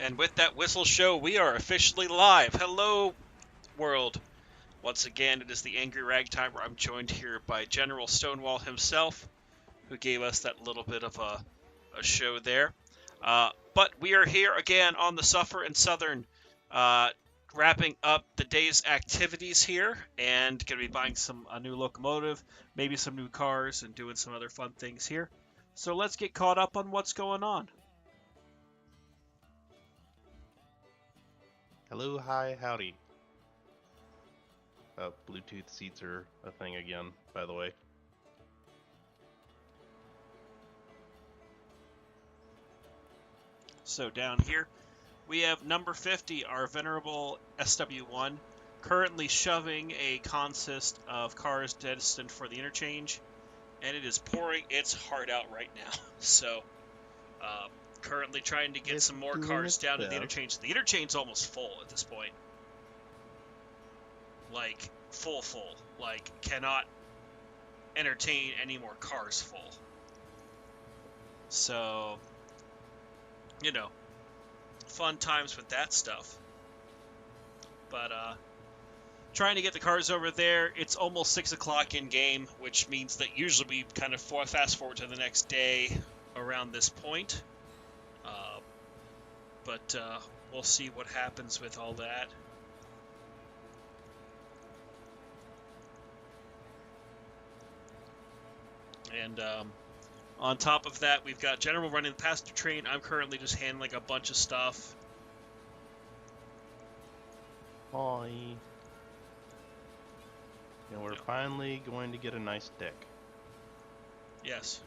And with that whistle show, we are officially live. Hello, world. Once again, it is the Angry Ragtimer. I'm joined here by General Stonewall himself, who gave us that little bit of a show there. But we are here again on the Suffer and Southern, wrapping up the day's activities here, and going to be buying a new locomotive, maybe some new cars, and doing some other fun things here. So let's get caught up on what's going on. Hello, hi, howdy. Bluetooth seats are a thing again, by the way. So down here, we have number 50, our venerable SW1, currently shoving a consist of cars destined for the interchange, and it is pouring its heart out right now. So, currently trying to get some more cars down to the interchange. The interchange's almost full at this point. Like, full. Like, cannot entertain any more cars full. So, you know, fun times with that stuff. But, trying to get the cars over there. It's almost 6 o'clock in game, which means that usually we kind of fast forward to the next day around this point. But we'll see what happens with all that. And on top of that, we've got General running the passenger train. I'm currently just handling a bunch of stuff. Hi. And we're finally going to get a nice deck. Yes.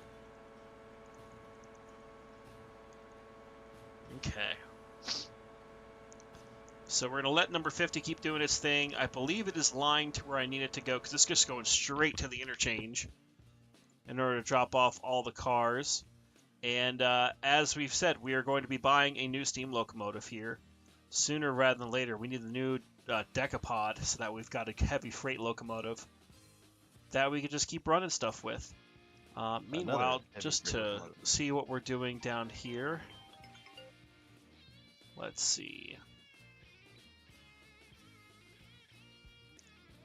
Okay. So we're going to let number 50 keep doing its thing. I believe it is lying to where I need it to go, because it's just going straight to the interchange in order to drop off all the cars. And as we've said, we are going to be buying a new steam locomotive here sooner rather than later. We need a new Decapod so that we've got a heavy freight locomotive that we can just keep running stuff with. Meanwhile, just to see what we're doing down here. Let's see.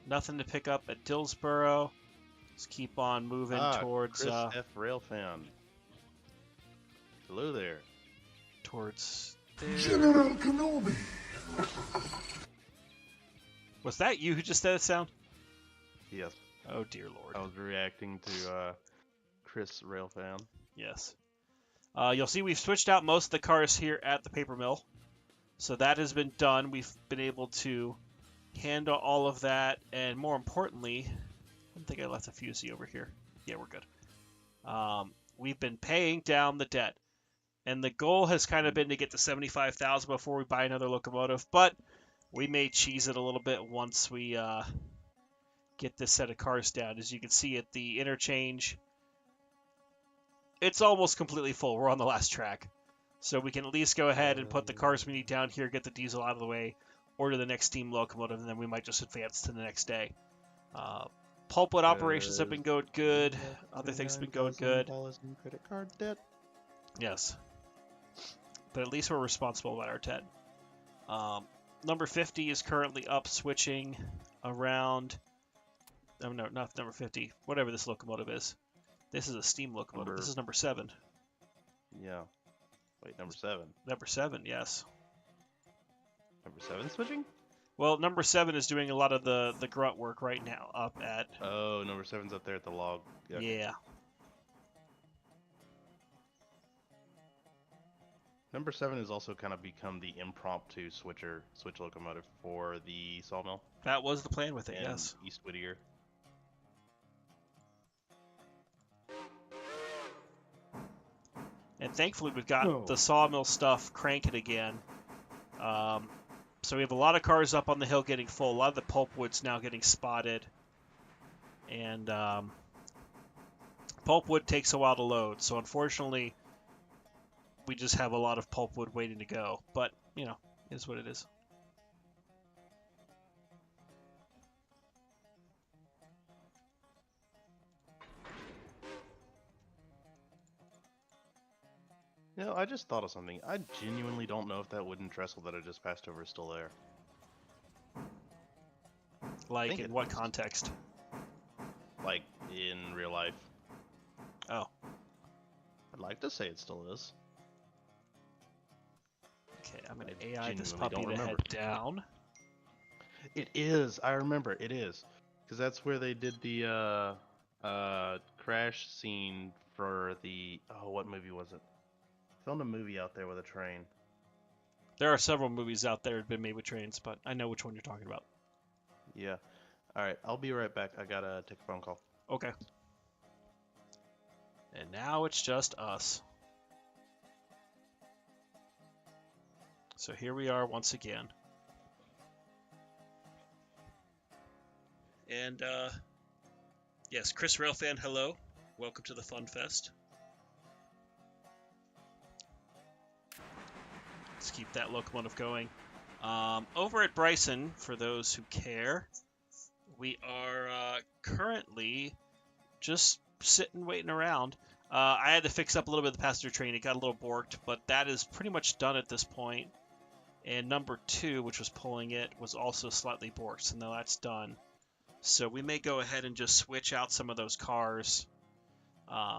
Nothing to pick up at Dillsboro. Let's keep on moving towards Chris F. Railfan. Hello there. Towards there. General Kenobi. Was that you who just said that sound? Yes. Oh dear lord. I was reacting to Chris Railfan. Yes. You'll see we've switched out most of the cars here at the paper mill. So that has been done. We've been able to handle all of that, and more importantly, I don't think I left a fusee over here. Yeah, we're good. We've been paying down the debt, and the goal has kind of been to get to 75,000 before we buy another locomotive, but we may cheese it a little bit once we get this set of cars down. As you can see at the interchange, it's almost completely full. We're on the last track. So we can at least go ahead and put the cars we need down here, get the diesel out of the way, order the next steam locomotive, and then we might just advance to the next day. Pulpwood operations have been going good. Other things have been going good. Credit card debt. Yes. But at least we're responsible about our debt. Number 50 is currently up switching around... Oh, no, not number 50. Whatever this locomotive is. This is a steam locomotive. This is number 7. Yeah. Wait, number 7. Number 7, yes. Number 7 switching? Well, number 7 is doing a lot of the grunt work right now up at... Oh, number 7's up there at the log. Yeah. Number 7 has also kind of become the impromptu switch locomotive for the sawmill. That was the plan with it, and yes. East Whittier. And thankfully we've got the sawmill stuff cranking again. So we have a lot of cars up on the hill getting full. A lot of the pulpwood's now getting spotted. And pulpwood takes a while to load. So unfortunately, we just have a lot of pulpwood waiting to go. But, you know, it is what it is. You know, I just thought of something. I genuinely don't know if that wooden trestle that I just passed over is still there. Like, in it what is. context? Like, in real life. Oh, I'd like to say it still is. okay. I'm gonna I AI this genuinely puppy don't to head remember. down. It is. I remember. It is. Because that's where they did the crash scene for the... Oh, what movie was it? Filmed a movie out there with a train. There are several movies out there that have been made with trains, but I know which one you're talking about. Yeah. Alright, I'll be right back. I gotta take a phone call. Okay. And now it's just us. So here we are once again. And, yes, Chris Railfan, hello. Welcome to the Fun Fest. Let's keep that locomotive going. Over at Bryson, for those who care, we are currently just sitting, waiting around. I had to fix up a little bit of the passenger train. It got a little borked, but that is pretty much done at this point. And number 2, which was pulling it, was also slightly borked, so now that's done. So we may go ahead and just switch out some of those cars,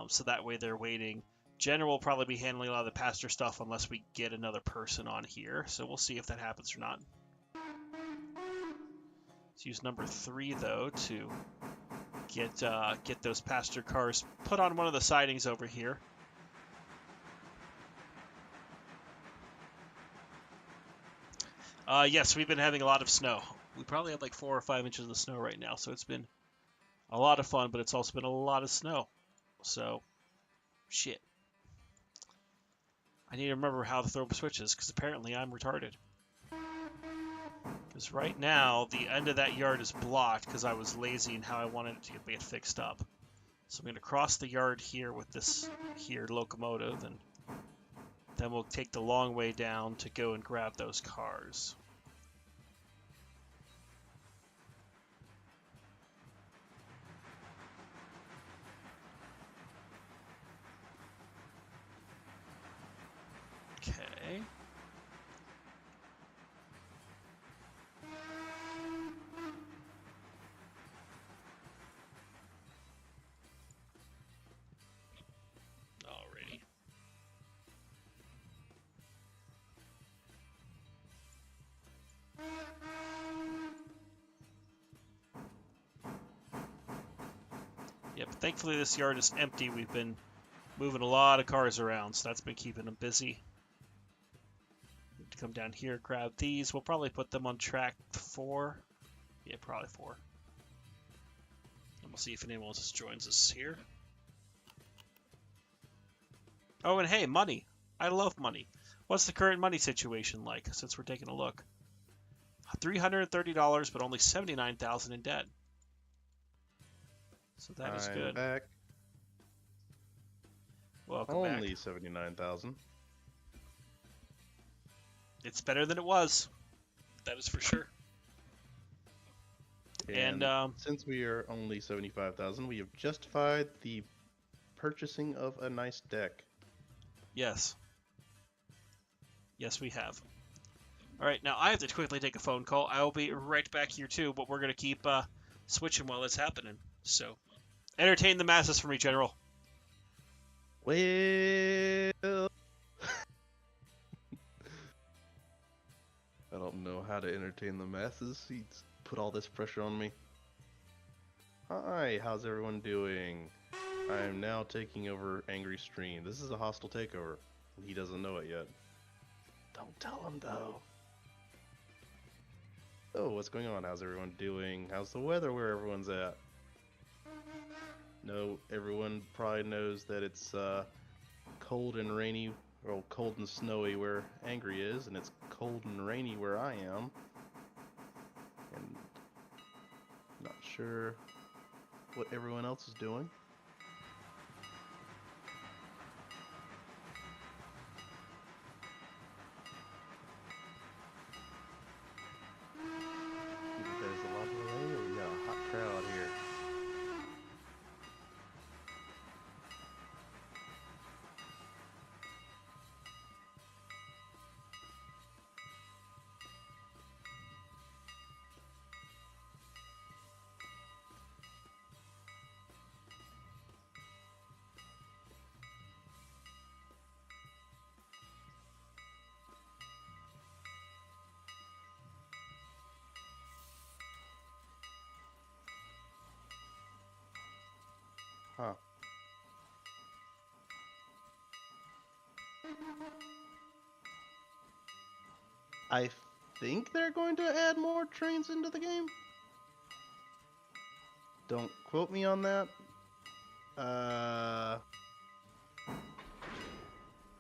so that way they're waiting. General will probably be handling a lot of the passenger stuff unless we get another person on here, so we'll see if that happens or not. Let's use number 3 though to get those passenger cars put on one of the sidings over here. Yes, we've been having a lot of snow. We probably have like 4 or 5 inches of snow right now, so it's been a lot of fun, but it's also been a lot of snow. So, shit. I need to remember how to throw switches, because apparently I'm retarded. Because right now, the end of that yard is blocked because I was lazy in how I wanted it to get fixed up. So I'm going to cross the yard here with this here locomotive, and then we'll take the long way down to go and grab those cars. Okay. Alrighty. Yep, thankfully this yard is empty. We've been moving a lot of cars around, so that's been keeping them busy. Need to come down here, grab these. We'll probably put them on track 4. Yeah, probably 4. And we'll see if anyone else joins us here. Oh, and hey, money. I love money. What's the current money situation like, since we're taking a look? $330, but only $79,000 in debt. So that is good. Back. Welcome back. Only 79,000. It's better than it was. That is for sure. And since we are only 75,000, we have justified the purchasing of a nice deck. Yes. Yes, we have. All right, now I have to quickly take a phone call. I will be right back here too, but we're going to keep switching while it's happening. So, entertain the masses for me, General. Well, I don't know how to entertain the masses. He's put all this pressure on me. Hi, how's everyone doing? I am now taking over Angry Stream. This is a hostile takeover. He doesn't know it yet. Don't tell him though. Oh, what's going on? How's everyone doing? How's the weather where everyone's at? No, everyone probably knows that it's cold and rainy, or cold and snowy where Angry is, and it's cold and rainy where I am. And not sure what everyone else is doing. There's a lot of rain. We got a hot crowd here. I think they're going to add more trains into the game. Don't quote me on that.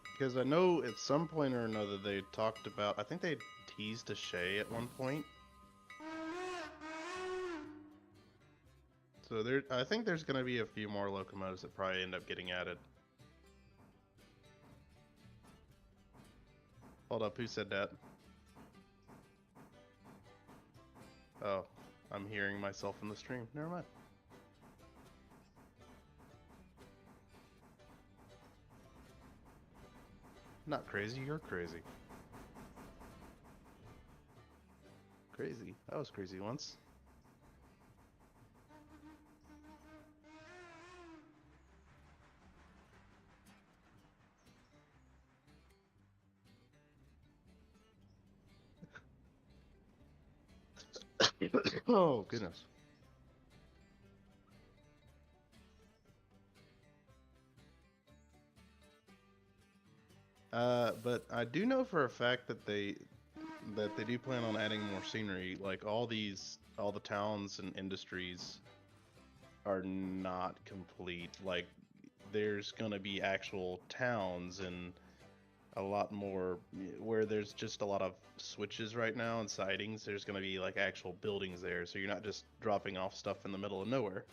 Because I know at some point or another they talked about, I think they teased a Shay at one point. So I think there's going to be a few more locomotives that probably end up getting added. Hold up, who said that? Oh, I'm hearing myself in the stream. Never mind. Not crazy, you're crazy. Crazy. I was crazy once. Oh, goodness. But I do know for a fact that they do plan on adding more scenery. Like all the towns and industries are not complete. Like there's gonna be actual towns and a lot more where there's just a lot of switches right now and sidings. There's gonna be like actual buildings there, so you're not just dropping off stuff in the middle of nowhere.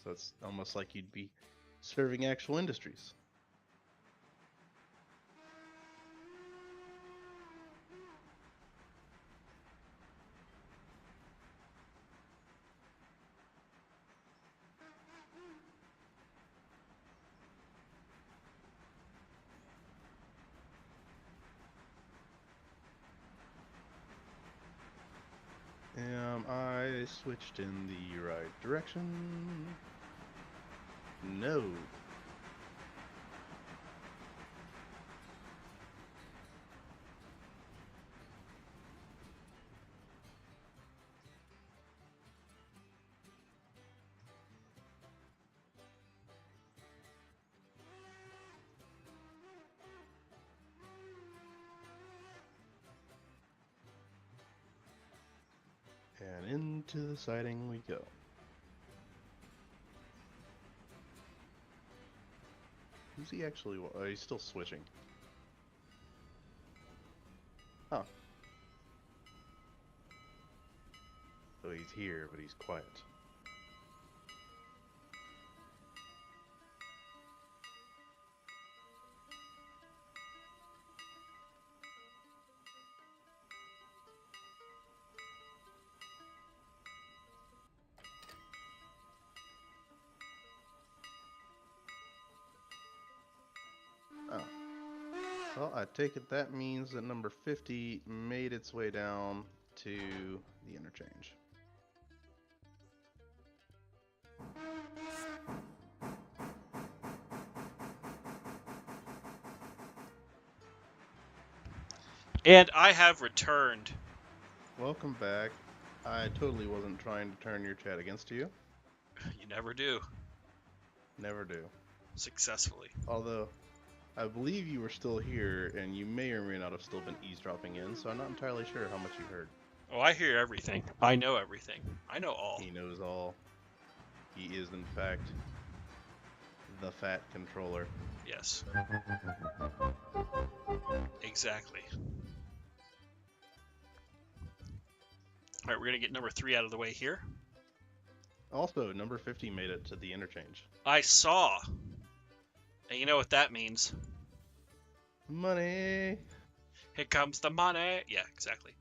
So it's almost like you'd be serving actual industries. I switched in the right direction? No. And into the siding we go. Who's he actually? Oh, he's still switching. Huh. So he's here, but he's quiet. Oh. Well, I take it that means that number 50 made its way down to the interchange. And I have returned. Welcome back. I totally wasn't trying to turn your chat against you. You never do. Never do. Successfully. Although, I believe you were still here, and you may or may not have still been eavesdropping in, so I'm not entirely sure how much you heard. Oh, I hear everything. I know everything. I know all. He knows all. He is, in fact, the fat controller. Yes. Exactly. Alright, we're going to get number 3 out of the way here. Also, number 50 made it to the interchange. I saw. And you know what that means. Money! Here comes the money. Yeah, exactly.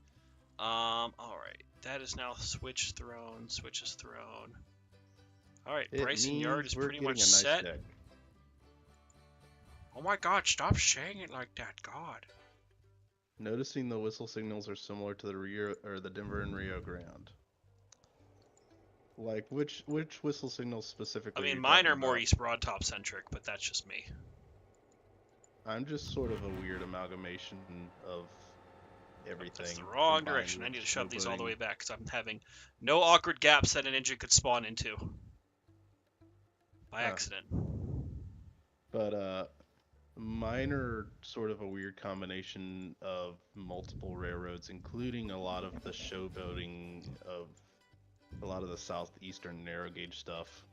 Alright. That is now switch thrown. Switch is thrown. Alright, Bryson Yard is pretty much set. Deck. Oh my god, stop saying it like that, God. Noticing the whistle signals are similar to the Denver and Rio Grande. Like, which whistle signals specifically? I mean, you mine are talking more about? East Broadtop centric, but that's just me. I'm just sort of a weird amalgamation of everything. That's the wrong direction. I need to shove these all the way back because I'm having no awkward gaps that an engine could spawn into. by accident. But mine are sort of a weird combination of multiple railroads, including a lot of the showboating of a lot of the southeastern narrow gauge stuff.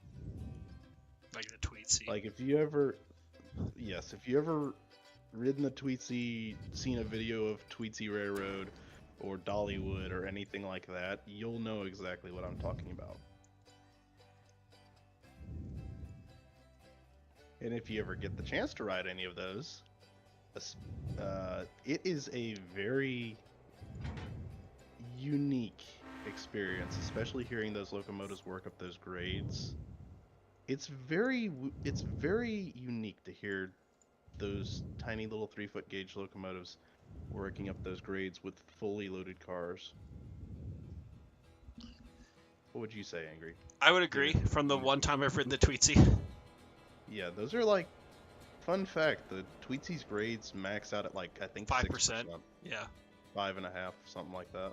Like the Tweetsy. Like if you ever ridden the Tweetsy, seen a video of Tweetsy Railroad or Dollywood or anything like that, you'll know exactly what I'm talking about. And if you ever get the chance to ride any of those, it is a very unique experience, especially hearing those locomotives work up those grades. It's very unique to hear those tiny little 3-foot gauge locomotives working up those grades with fully loaded cars. What would you say, Angry? I would agree from the one time I've ridden the Tweetsy. Yeah, those are like, fun fact, the Tweetsy's grades max out at like, I think 5%. 6%. Yeah. 5.5, something like that.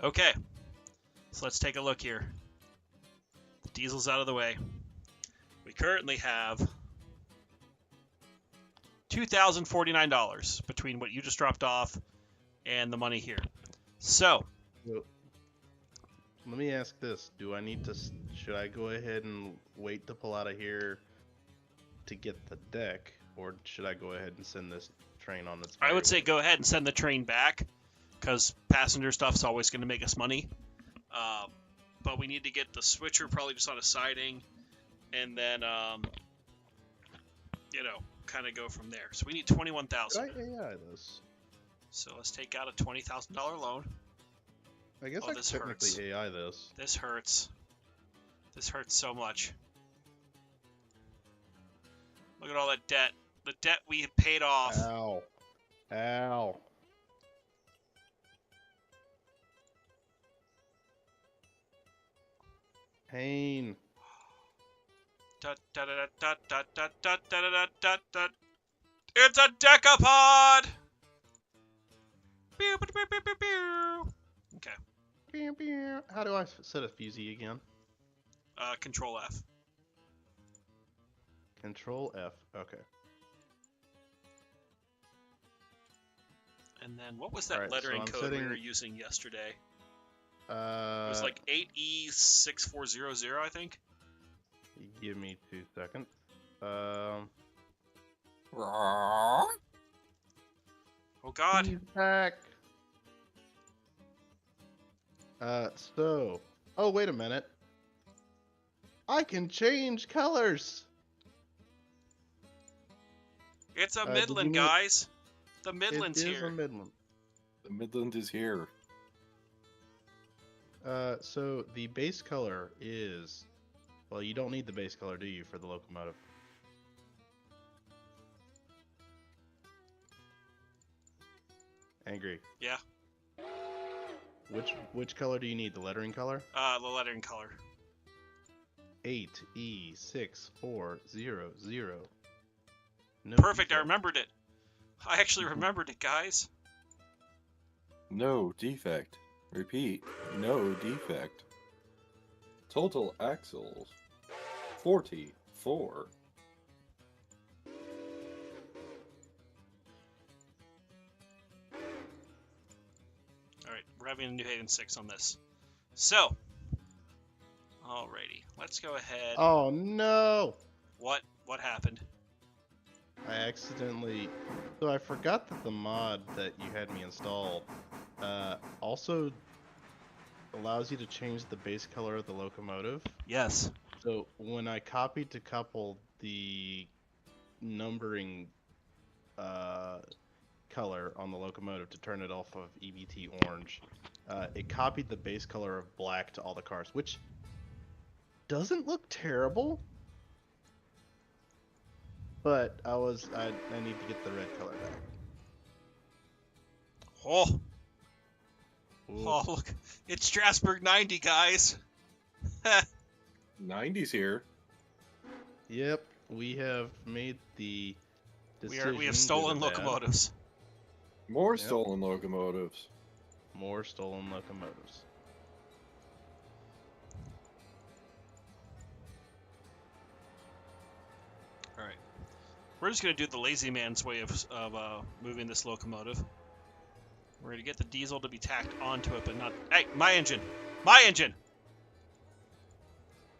Okay. So let's take a look here. The diesel's out of the way. We currently have $2,049 between what you just dropped off and the money here. So, let me ask this. Should I go ahead and wait to pull out of here to get the deck, or should I go ahead and send this train on its way? I would say go ahead and send the train back, because passenger stuff's always going to make us money. But we need to get the switcher probably just on a siding, and then, kind of go from there. So we need $21,000. Right, yeah, this. So let's take out a $20,000 loan. I guess I could technically AI this. This hurts. This hurts so much. Look at all that debt. The debt we have paid off. Ow. Ow. Pain. It's a Decapod! Pew, pew, pew, pew, pew, pew. Okay. Pew, pew. How do I set a fusee again? Control F. Control F. Okay. And then what was that Right, lettering so code we were using yesterday? It was like 8E6400, I think. Give me 2 seconds. Oh God. He's back. Oh, wait a minute. I can change colors. It's a Did Midland, you know- guys. The Midland's It is here. a Midland. The Midland is here. So the base color is... Well, you don't need the base color, do you, for the locomotive? Angry. Yeah. Which color do you need? The lettering color? The lettering color. 8E6400. No Perfect, I defect. remembered it. I actually remembered it, guys. No defect. Repeat, no defect. Total axles, 44. Alright, we're having a New Haven 6 on this. So, alrighty, let's go ahead. Oh no! What happened? I accidentally... So I forgot that the mod that you had me installed also allows you to change the base color of the locomotive. Yes. So when I copied to couple the numbering color on the locomotive to turn it off of EBT orange, it copied the base color of black to all the cars, which doesn't look terrible. But I need to get the red color back. Oh. Ooh. Oh, look. It's Strasbourg 90, guys. 90's here. Yep, we have made the decision. We have stolen good or bad. More Yep. stolen locomotives. More stolen locomotives. We're just gonna do the lazy man's way of moving this locomotive. We're gonna get the diesel to be tacked onto it, but not. Hey, my engine! My engine!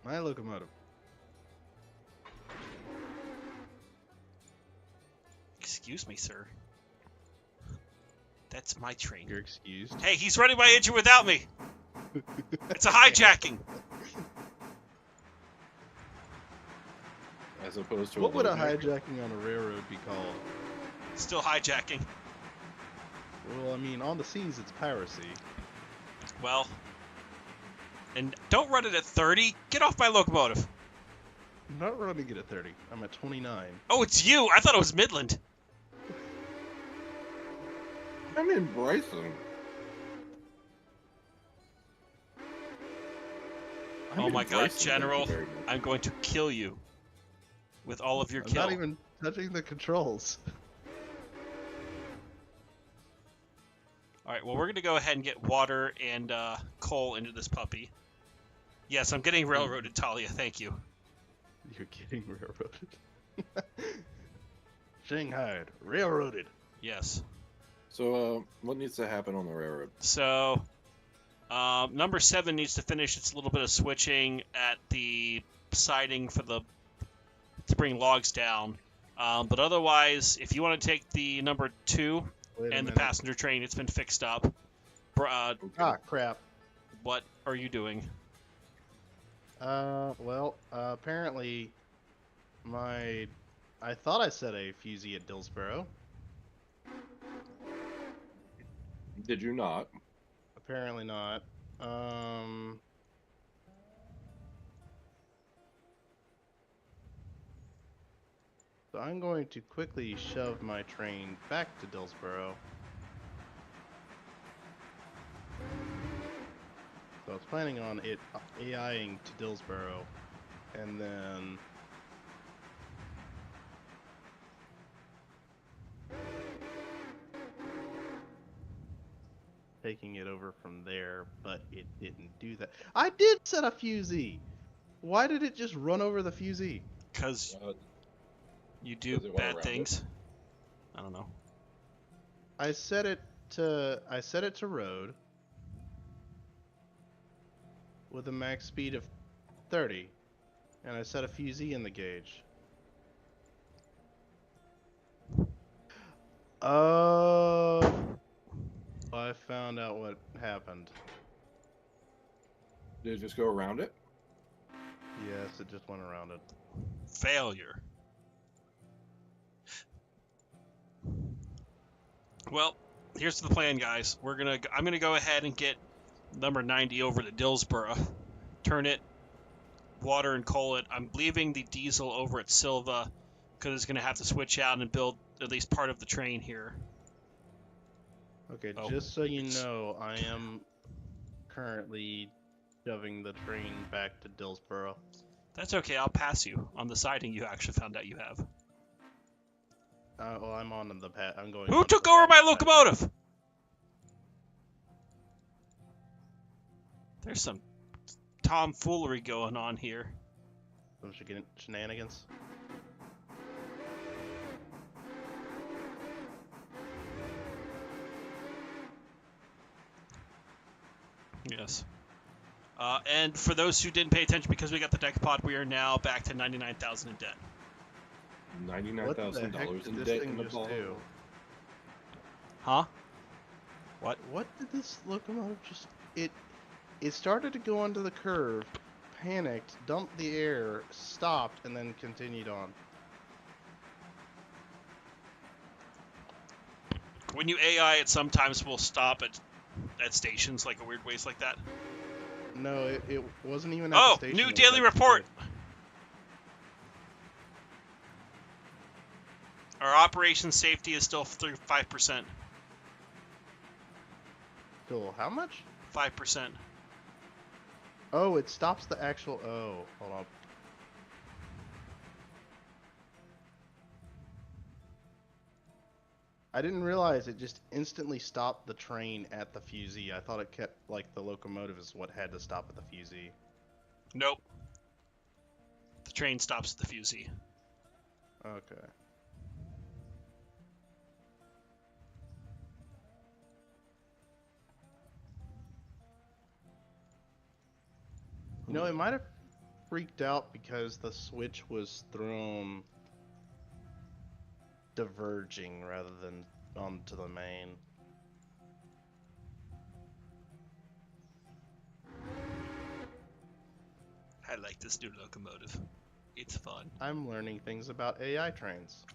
My locomotive. Excuse me, sir. That's my train. You're excused. Hey, he's running my engine without me! It's a hijacking! As opposed to What would a load hijacking on a railroad be called? Still hijacking. Well, I mean, on the seas, it's piracy. Well. And don't run it at 30. Get off my locomotive. I'm not running it at 30. I'm at 29. Oh, it's you! I thought it was Midland. I'm in Bryson. I'm Oh in my god, Bryson, thank you General. very much. I'm going to kill you. With all of your I'm kill. not even touching the controls. Alright, well, we're going to go ahead and get water and coal into this puppy. Yes, I'm getting railroaded, Talia. Thank you. You're getting railroaded. Shanghaied. Railroaded. Yes. So, what needs to happen on the railroad? So, number 7 needs to finish its little bit of switching at the siding for the to bring logs down. But otherwise, if you want to take the number 2 Wait a and the minute. passenger train, it's been fixed up. Ah, crap. What are you doing? Well, apparently, I thought I set a fusee at Dillsboro. Did you not? Apparently not. So I'm going to quickly shove my train back to Dillsboro. So I was planning on it AIing to Dillsboro, and then taking it over from there, but it didn't do that. I did set a fusee! Why did it just run over the fusee? Because you do Does it wanna bad round it? things. I don't know. I set it to road with a max speed of 30, and I set a fusee in the gauge. Oh, I found out what happened. Did it just go around it? Yes, it just went around it. Failure. Well, here's the plan, guys. I'm gonna go ahead and get number 90 over to Dillsboro, turn it, water and coal it. I'm leaving the diesel over at Silva because it's gonna have to switch out and build at least part of the train here. Okay, Oh. just so you know, I am currently shoving the train back to Dillsboro. That's okay. I'll pass you on the siding you actually found out you have. Well, I'm on the pad. I'm going. Who on took the over my pad. locomotive? There's some tomfoolery going on here. Some shenanigans. Yes. And for those who didn't pay attention, because we got the Decapod, we are now back to 99,000 in debt. $99,000 did in this debt thing in the just ball. do? Huh? What? What did this locomotive just... It started to go onto the curve, panicked, dumped the air, stopped, and then continued on. When you AI, it sometimes will stop at stations, like a weird ways like that. No, it wasn't even at Oh, the station. new it was daily at the report. grid. Our operation safety is still 5%. Cool. How much? 5%. Oh, it stops the actual... Oh, hold on. I didn't realize it just instantly stopped the train at the fusee. I thought it kept, like, the locomotive is what had to stop at the fusee. Nope. The train stops at the fusee. Okay. No, it might have freaked out because the switch was thrown diverging rather than onto the main. I like this new locomotive. It's fun. I'm learning things about AI trains.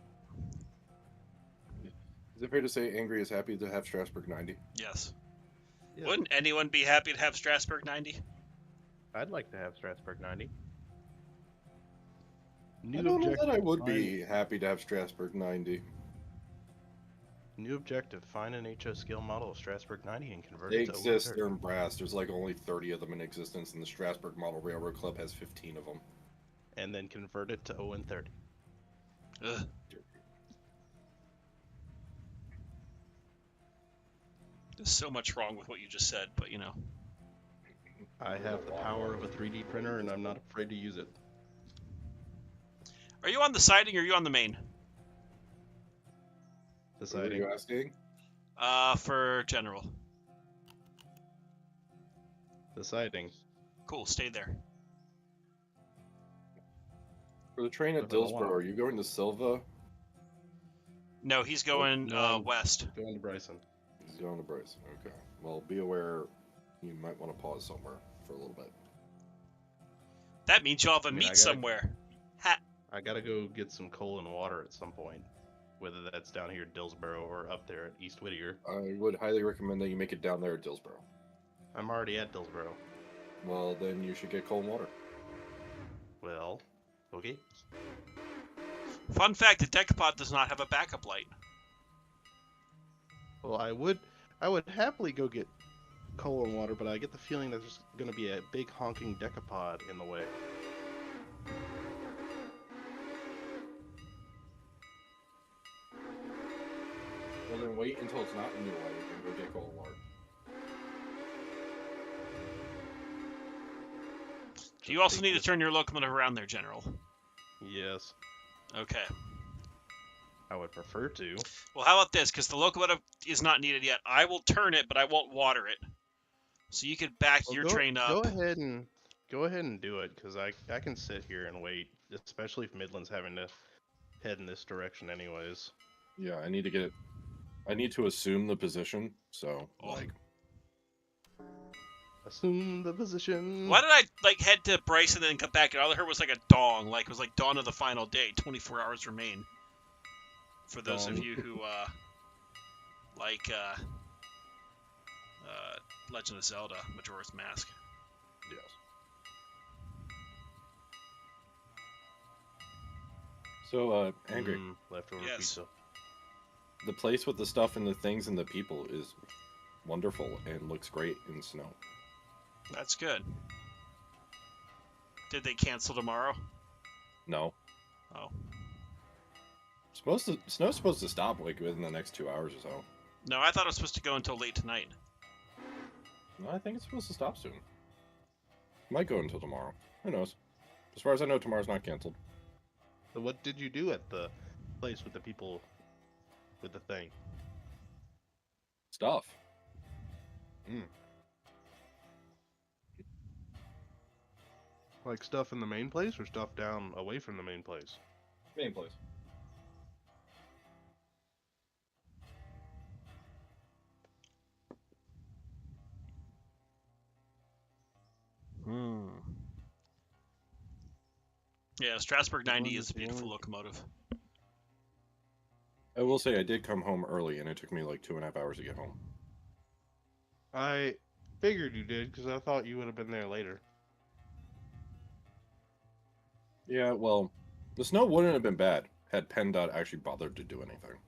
Is it fair to say Angry is happy to have Strasbourg 90? Yes. Yeah. Wouldn't anyone be happy to have Strasbourg 90? I'd like to have Strasbourg 90. I don't know that I would be happy to have Strasbourg 90. New objective, find an HO scale model of Strasbourg 90 and convert They it to exist, 0-30. they're in brass. There's like only 30 of them in existence, and the Strasbourg Model Railroad Club has 15 of them. And then convert it to 0-30. Ugh. There's so much wrong with what you just said, but you know. I have the power of a 3D printer and I'm not afraid to use it. Are you on the siding or are you on the main? The What are siding. you asking? For general. The siding. Cool, stay there. For the train at Within a Dillsborough, while. are you going to Silva? No, he's going no. west. Going to Bryson. He's going to Bryson. Okay. Well, be aware you might want to pause somewhere for a little bit. That means you'll have a I mean, I meet gotta- somewhere. Ha! I gotta go get some coal and water at some point. Whether that's down here at Dillsborough or up there at East Whittier. I would highly recommend that you make it down there at Dillsborough. I'm already at Dillsborough. Well, then you should get coal and water. Well, okay. Fun fact, the Decapod does not have a backup light. Well, I would happily go get coal and water, but I get the feeling that there's gonna be a big honking Decapod in the way. Well, then wait until it's not in your way and go get coal and water. Do you also need to turn your locomotive around there, General? Yes, Okay. I would prefer to. Well, how about this? Because the locomotive is not needed yet. I will turn it, but I won't water it. So you could back Well, your go, train up. Go ahead and do it, because I can sit here and wait, especially if Midland's having to head in this direction anyways. Yeah, I need to get it. I need to assume the position, so, Oh. like, Assume the position. Why did I head to Bryson and then come back? And all I heard was like a dong, like it was like dawn of the final day. 24 hours remain. For those of Dong. you who like Legend of Zelda: Majora's Mask. yes. So, Angry, Leftover Yes. pizza. the place with the stuff and the things and the people is wonderful and looks great in snow. That's good. Did they cancel tomorrow? No. Oh. Snow's supposed to stop like within the next 2 hours or so. No, I thought it was supposed to go until late tonight. No, I think it's supposed to stop soon. Might go until tomorrow. Who knows? As far as I know, tomorrow's not canceled. So what did you do at the place with the people with the thing? Stuff. Like stuff in the main place or stuff down away from the main place? Main place. Yeah, Strasbourg 90 One is a beautiful one. locomotive. I will say I did come home early, and it took me like 2.5 hours to get home. I figured you did, because I thought you would have been there later. Yeah, well, the snow wouldn't have been bad had PennDOT actually bothered to do anything.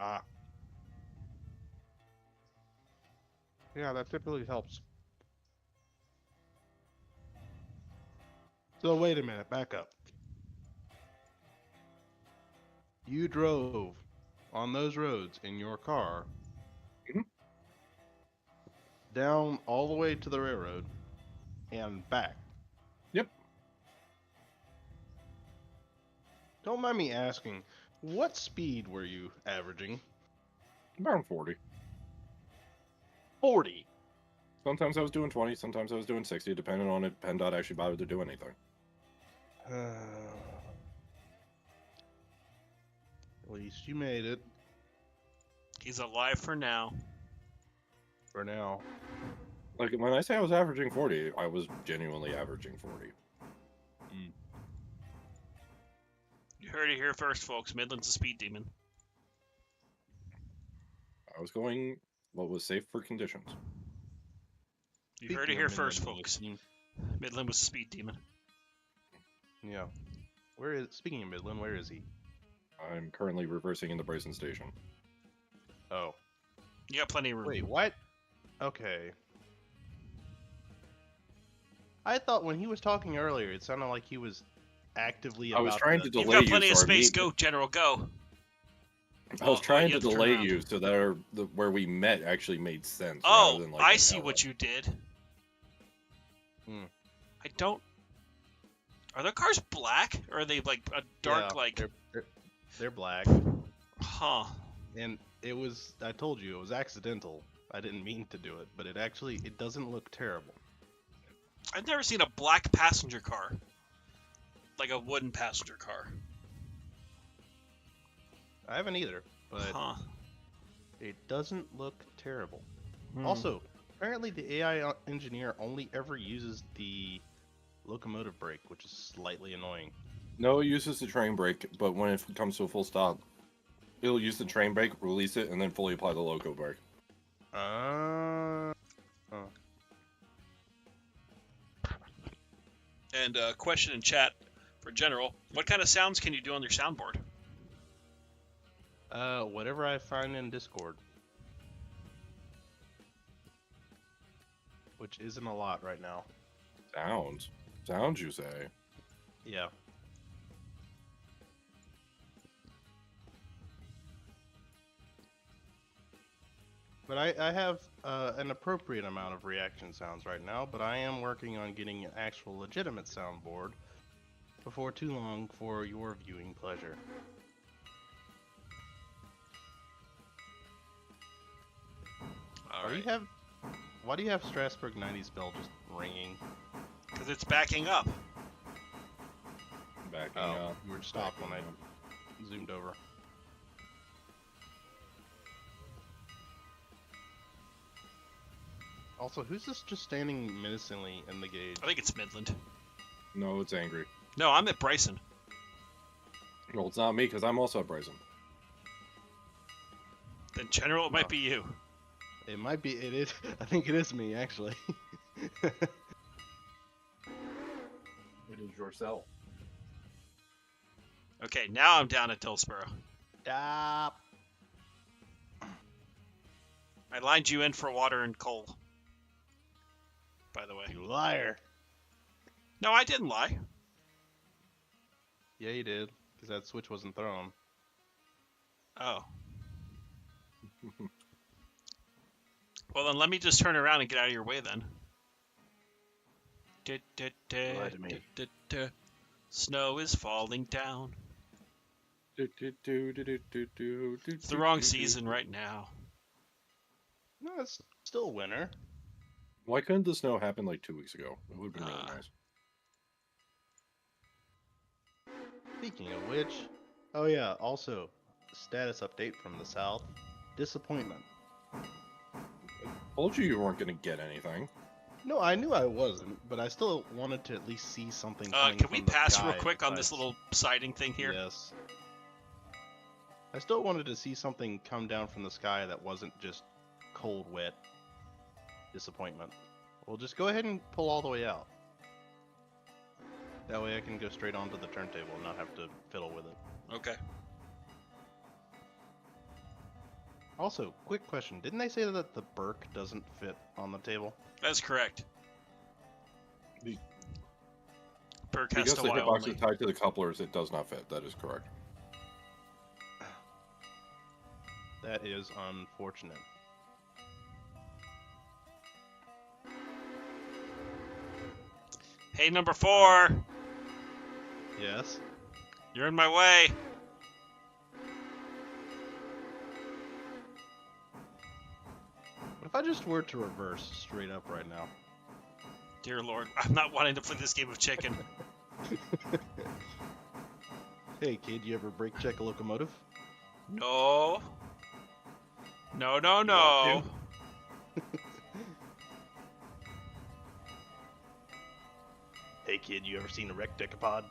Ah. Yeah, that typically helps. So wait a minute, back up. You drove on those roads in your car Mhm. down all the way to the railroad and back. Yep. Don't mind me asking, what speed were you averaging? Around 40. 40. Sometimes I was doing 20, sometimes I was doing 60, depending on if PennDOT actually bothered to do anything. At least you made it. He's alive for now. For now. Like, when I say I was averaging 40, I was genuinely averaging 40. You heard it here first, folks. Midland's a speed demon. I was going what was safe for conditions. You heard it here first, folks. Midland was a speed demon. Yeah. Speaking of Midland, where is he? I'm currently reversing into Bryson Station. Oh. You got plenty of room. Wait, what? Okay. I thought when he was talking earlier, it sounded like he was actively I was trying to You've delay got plenty you, of so space. Go, General, go. I was trying you to have to turn delay around. you so that where we met actually made sense. Oh, rather than, like, I an see hour. what you did. Hmm. I don't... Are their cars black? Or are they, like, a dark, Yeah, like... They're black. Huh. And it was, I told you, it was accidental. I didn't mean to do it, but it doesn't look terrible. I've never seen a black passenger car. Like a wooden passenger car. I haven't either, but Huh. it doesn't look terrible. Hmm. Also, apparently the AI engineer only ever uses the locomotive brake, which is slightly annoying. No, it uses the train brake, but when it comes to a full stop, it'll use the train brake, release it, and then fully apply the loco brake. And question in chat for General. What kind of sounds can you do on your soundboard? Whatever I find in Discord. Which isn't a lot right now. Sounds, you say? Yeah. But I have an appropriate amount of reaction sounds right now, but I am working on getting an actual legitimate soundboard before too long for your viewing pleasure. Why do you have Strasbourg 90s bell just ringing? Because it's backing up. Backing Oh, up. you were stopped when I zoomed over. Also, who's this just standing menacingly in the gauge? I think it's Midland. No, it's Angry. No, I'm at Bryson. Well, it's not me, because I'm also at Bryson. Then General, it might be you. It might be, it is, I think it is me, actually. It is yourself. Okay, now I'm down at Dillsboro. Stop! I lined you in for water and coal. By the way. You liar! No, I didn't lie. Yeah, you did, because that switch wasn't thrown. Oh. Well, then let me just turn around and get out of your way then. Lie to me. Snow is falling down. It's It's the wrong season right now. No, it's still winter. Why couldn't the snow happen like 2 weeks ago? It would have been really nice. Speaking of which, oh yeah, also, status update from the south. Disappointment. Told you weren't going to get anything. No, I knew I wasn't, but I still wanted to at least see something coming Can we from the pass real sky quick on this besides- little siding thing here? Yes. I still wanted to see something come down from the sky that wasn't just cold, wet disappointment. Well, just go ahead and pull all the way out. That way I can go straight onto the turntable and not have to fiddle with it. Okay. Also, quick question. Didn't they say that the Burke doesn't fit on the table? That's correct. The- Burke has Because to the wire hitbox only. is tied to the couplers, it does not fit. That is correct. That is unfortunate. Hey, number 4! Yes? You're in my way! What if if I just were to reverse straight up right now? Dear Lord, I'm not wanting to play this game of chicken. Hey kid, you ever brake check a locomotive? No. No, no, You want no. Hey kid, you ever seen a wrecked Decapod?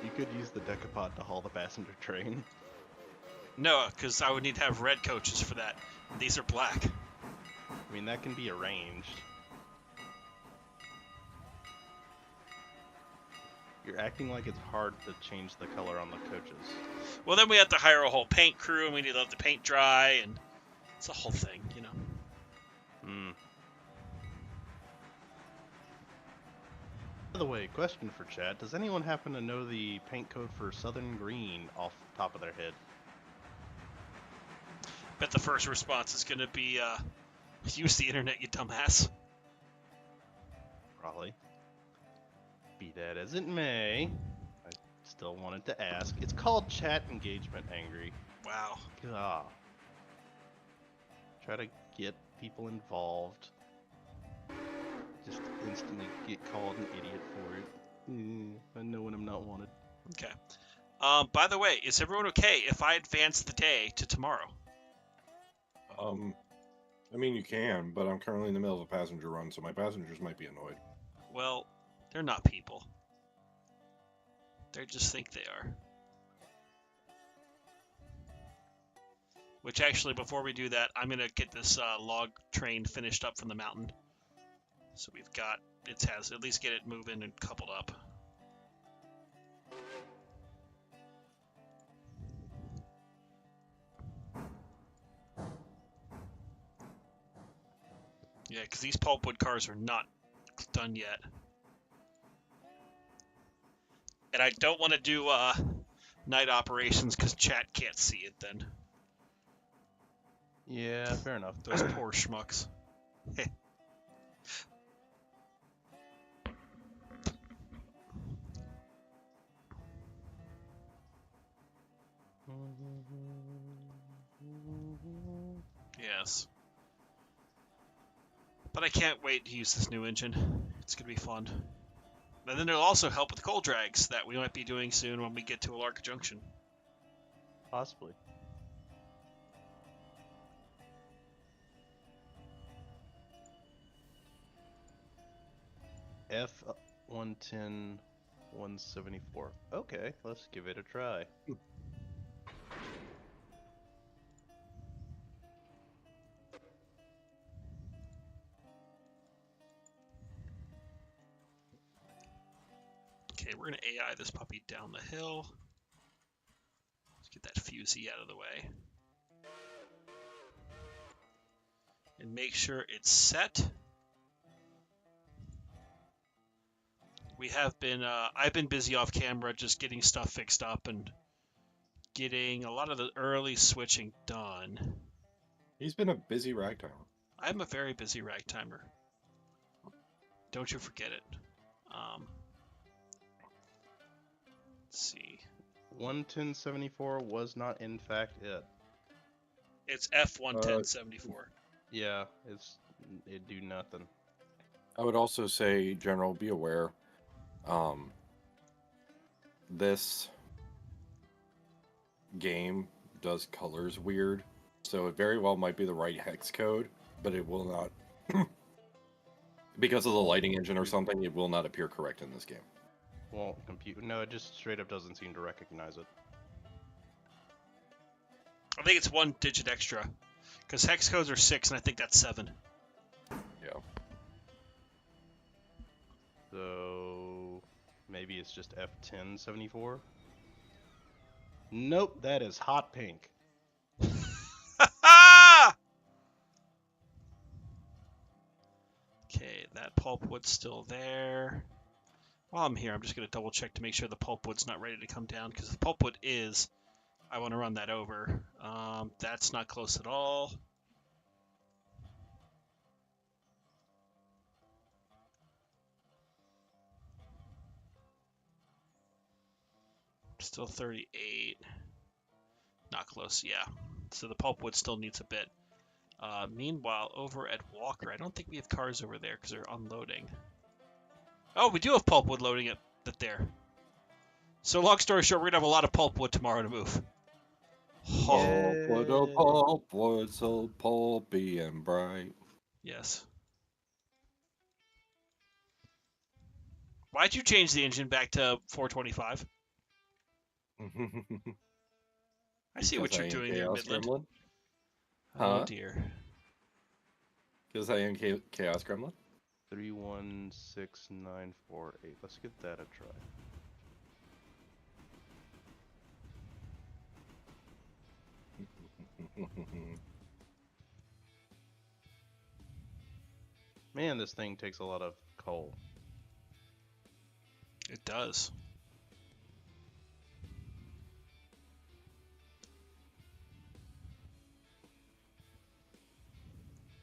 You could use the Decapod to haul the passenger train. No, because I would need to have red coaches for that. These are black. I mean, that can be arranged. You're acting like it's hard to change the color on the coaches. Well, then we have to hire a whole paint crew, and we need to let the paint dry, and it's a whole thing, you know. Hmm. By the way, question for chat. Does anyone happen to know the paint code for Southern Green off the top of their head? Bet the first response is going to be, use the internet, you dumbass. Probably. Be that as it may, I still wanted to ask. It's called chat engagement, Angry. Wow. God. Try to get people involved. Just instantly get called an idiot for it. I know when I'm not wanted. Okay. By the way, is everyone okay if I advance the day to tomorrow? I mean, you can, but I'm currently in the middle of a passenger run, so my passengers might be annoyed. Well, they're not people. They just think they are. Which actually, before we do that, I'm going to get this log train finished up from the mountain. So we've got, it has, at least get it moving and coupled up. Yeah, because these pulpwood cars are not done yet. And I don't want to do night operations because chat can't see it then. Yeah, fair enough. Those poor schmucks. Yes. But I can't wait to use this new engine. It's going to be fun. And then it'll also help with the coal drags that we might be doing soon when we get to Appalachia Junction. Possibly. F110 174. Okay, let's give it a try. Okay, we're going to AI this puppy down the hill. Let's get that fusee out of the way. And make sure it's set. We have been, I've been busy off camera just getting stuff fixed up and getting a lot of the early switching done. He's been a busy ragtimer. I'm a very busy ragtimer. Don't you forget it. Let's see. 11074 was not in fact it. It's F11074. Yeah, it do nothing. I would also say, General, be aware. This game does colors weird, so it very well might be the right hex code, but it will not. Because of the lighting engine or something, it will not appear correct in this game. Won't compute. No, it just straight up doesn't seem to recognize it. I think it's 1 digit extra. Because hex codes are 6, and I think that's 7. Yeah. So maybe it's just F1074. Nope, that is hot pink. Okay, that pulpwood's still there. While I'm here, I'm just going to double check to make sure the pulpwood's not ready to come down, because if the pulpwood is, I want to run that over. That's not close at all. Still 38. Not close, yeah. So the pulpwood still needs a bit. Meanwhile, over at Walker, I don't think we have cars over there because they're unloading. Oh, we do have pulpwood loading at there. So long story short, we're going to have a lot of pulpwood tomorrow to move. Pulpwood, oh pulpwood, so pulpy and bright. Yes. Why'd you change the engine back to 425? I see what you're doing there, Midland. Gremlin? Oh dear. Because I am Chaos Gremlin? 316948. Let's give that a try. Man, this thing takes a lot of coal. It does.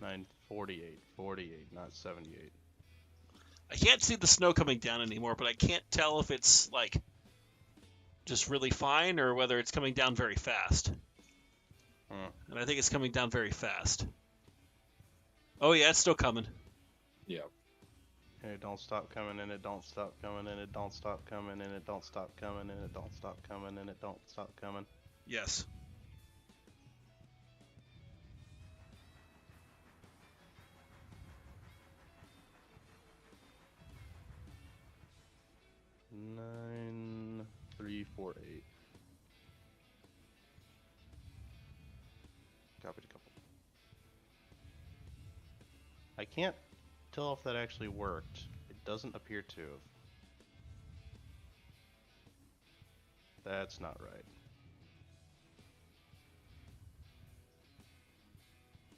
$948, 48, not 78. I can't see the snow coming down anymore, but I can't tell if it's like just really fine or whether it's coming down very fast. And I think it's coming down very fast. Oh yeah, it's still coming. Yeah. And it don't stop coming, and it don't stop coming, and it don't stop coming, and it don't stop coming, and it don't stop coming, and it don't stop coming. Yes. Nine, 3, 4, 8. Copied a couple. I can't tell if that actually worked. It doesn't appear to have. That's not right.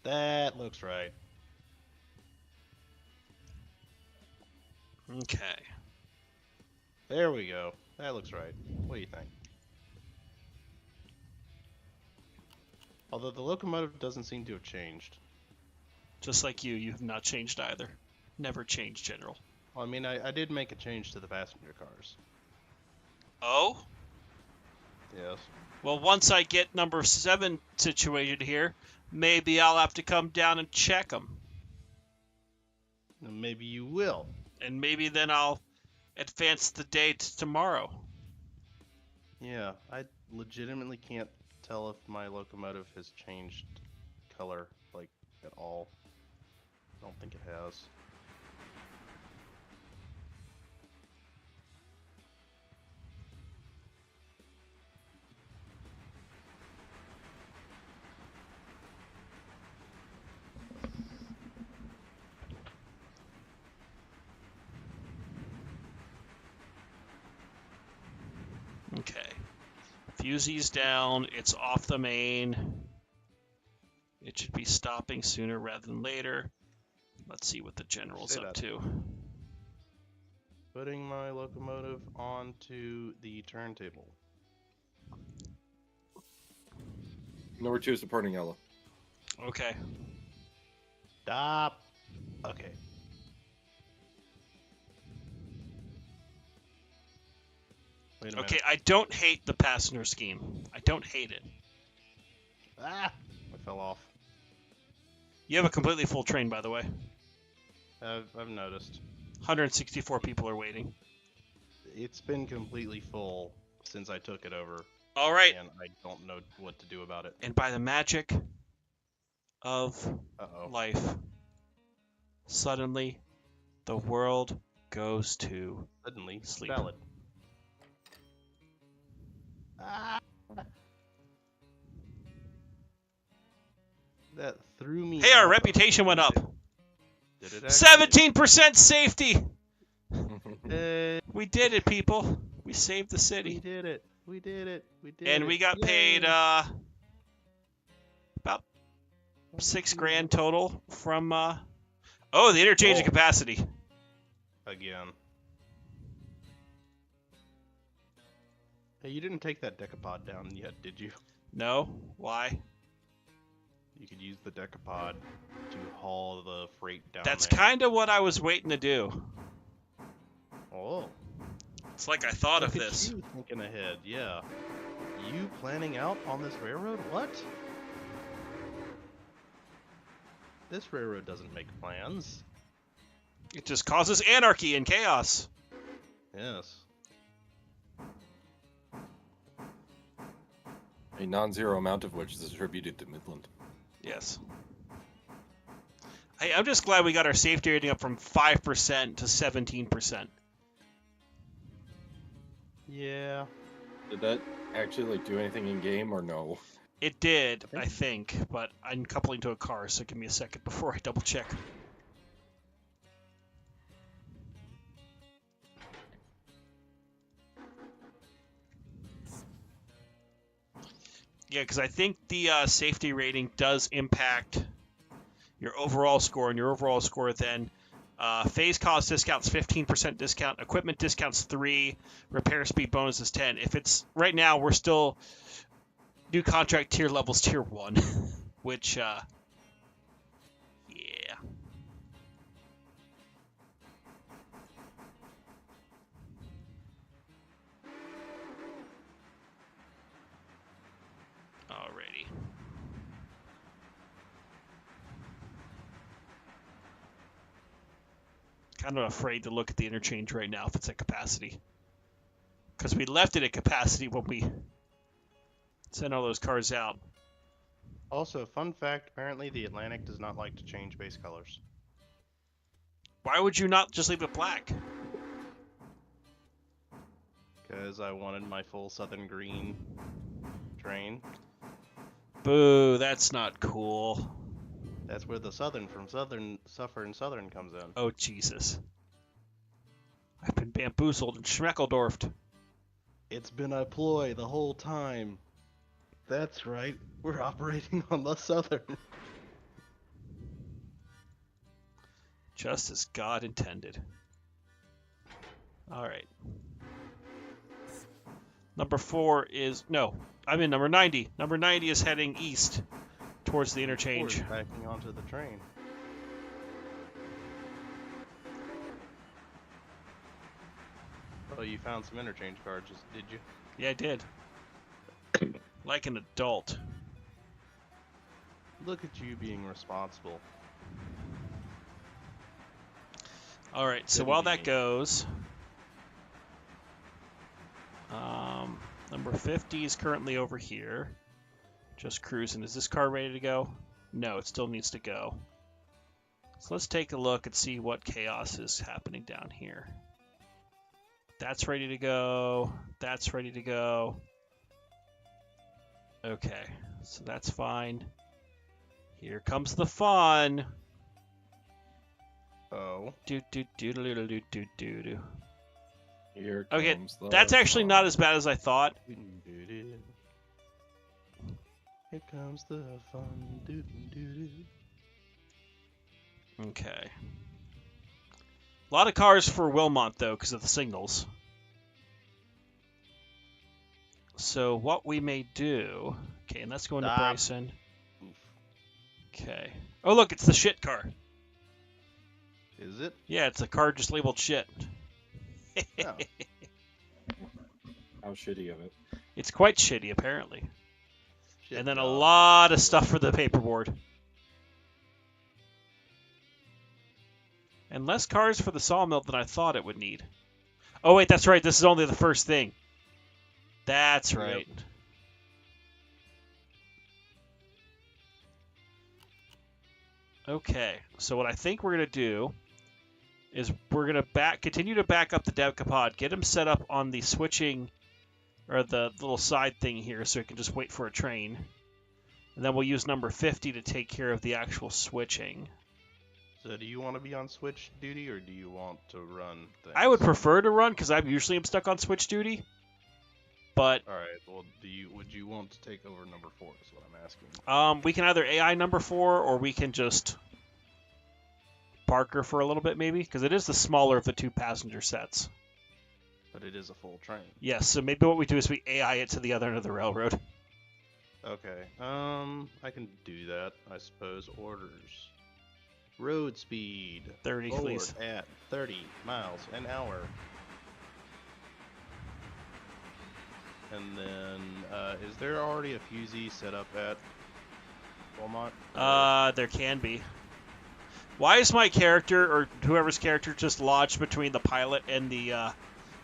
That looks right. Okay. There we go. That looks right. What do you think? Although the locomotive doesn't seem to have changed. Just like you have not changed either. Never changed, General. Well, I mean, I did make a change to the passenger cars. Oh? Yes. Well, once I get number 7 situated here, maybe I'll have to come down and check them. Maybe you will. And maybe then I'll advance the date tomorrow. Yeah, I legitimately can't tell if my locomotive has changed color, like, at all. I don't think it has. Okay. Fusey's down. It's off the main. It should be stopping sooner rather than later. Let's see what the General's up to. Putting my locomotive onto the turntable. Number 2 is supporting yellow. Okay. Stop. Okay. Wait a minute. Okay, I don't hate the passenger scheme. I don't hate it. Ah! I fell off. You have a completely full train, by the way. I've noticed. 164 people are waiting. It's been completely full since I took it over. All right. And I don't know what to do about it. And by the magic of life, suddenly the world goes to sleep. Valid. Ah! That threw me. Hey, our reputation went up. Did it actually? 17% safety. Hey, We did it, people. We saved the we city. did it. We did it. We did it. And we got Yay. paid about $6,000 total from the interchange capacity. Again. Hey, you didn't take that Decapod down yet, did you? No? Why? You could use the Decapod to haul the freight down That's there. kind of what I was waiting to do. Oh. It's like I thought Look of at this. you thinking ahead, yeah. You planning out on this railroad? What? This railroad doesn't make plans. It just causes anarchy and chaos. Yes. A non-zero amount of which is attributed to Midland. Yes. Hey, I'm just glad we got our safety rating up from 5% to 17%. Yeah. Did that actually like do anything in game or no? It did, I think, but I'm coupling to a car, so give me a second before I double check. Yeah, because I think the safety rating does impact your overall score, and your overall score then phase cost discounts 15% discount, equipment discounts 3, repair speed bonus is 10. If it's right now, we're still new contract tier levels tier 1, which yeah. Alrighty. Kind of afraid to look at the interchange right now if it's at capacity. Because we left it at capacity when we sent all those cars out. Also, fun fact, apparently the Atlantic does not like to change base colors. Why would you not just leave it black? Because I wanted my full southern green train. Boo, that's not cool. That's where the southern from southern comes in. Oh, Jesus. I've been bamboozled and schmeckledorfed. It's been a ploy the whole time. That's right, we're operating on the southern. Just as God intended. Alright. Number 4 is... No, I'm in number 90. Number 90 is heading east towards the interchange. Backing onto the train. Oh, you found some interchange cards, did you? Yeah, I did. Like an adult. Look at you being responsible. Alright, so Didn't while be that me. goes... number 50 is currently over here. Just cruising. Is this car ready to go? No, it still needs to go. So let's take a look and see what chaos is happening down here. That's ready to go. That's ready to go. Okay, so that's fine. Here comes the fun. Oh. Do do do do do do do do do. Here Okay, comes the that's actually not fun. as bad as I thought. Here comes the fun. Doo-doo-doo-doo. Okay. A lot of cars for Wilmont, though, because of the signals. So what we may do... Okay, and let's go into Stop. Bryson. Okay. Oh, look, it's the shit car. Is it? Yeah, it's a car just labeled shit. No. How shitty of it. It's quite shitty, apparently. Shit And then a job. lot of stuff for the paperboard. And less cars for the sawmill than I thought it would need. Oh, wait, that's right. This is only the first thing. That's Yep. right. Okay, so what I think we're going to do is we're going to continue to back up the Decapod, get him set up on the switching, or the little side thing here so he can just wait for a train. And then we'll use number 50 to take care of the actual switching. So do you want to be on switch duty or do you want to run things? I would prefer to run because I usually am stuck on switch duty. But All right. Well, would you want to take over number 4? Is what I'm asking. we can either AI number 4 or we can just Parker for a little bit maybe because it is the smaller of the two passenger sets. But it is a full train. Yes, so maybe what we do is we AI it to the other end of the railroad. Okay. I can do that, I suppose. Orders. Road speed. 30, Forward please. at 30 miles an hour. And then, is there already a fusee set up at Walmart? There can be. Why is my character, or whoever's character, just lodged between the pilot and the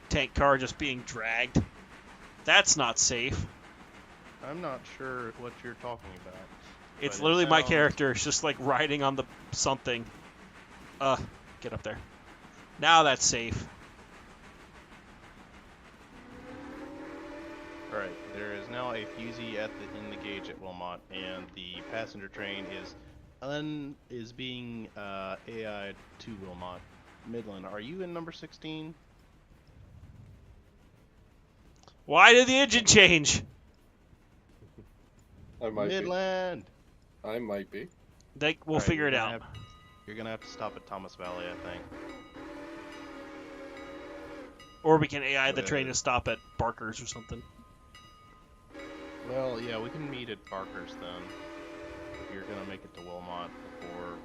tank car just being dragged? That's not safe. I'm not sure what you're talking about. It's But literally my sounds- character. It's just like riding on the something. Get up there. Now that's safe. Alright, there is now a fusee in the gauge at Wilmot, and the passenger train is being AI'd to Wilmot. Midland, are you in number 16? Why did the engine change? I might Midland! be. I might be. We'll Alright, figure it out. You're gonna have to stop at Thomas Valley, I think. Or we can AI the train to stop at Barker's or something. Well, yeah, we can meet at Barker's then. If you're gonna make it to Wilmot before...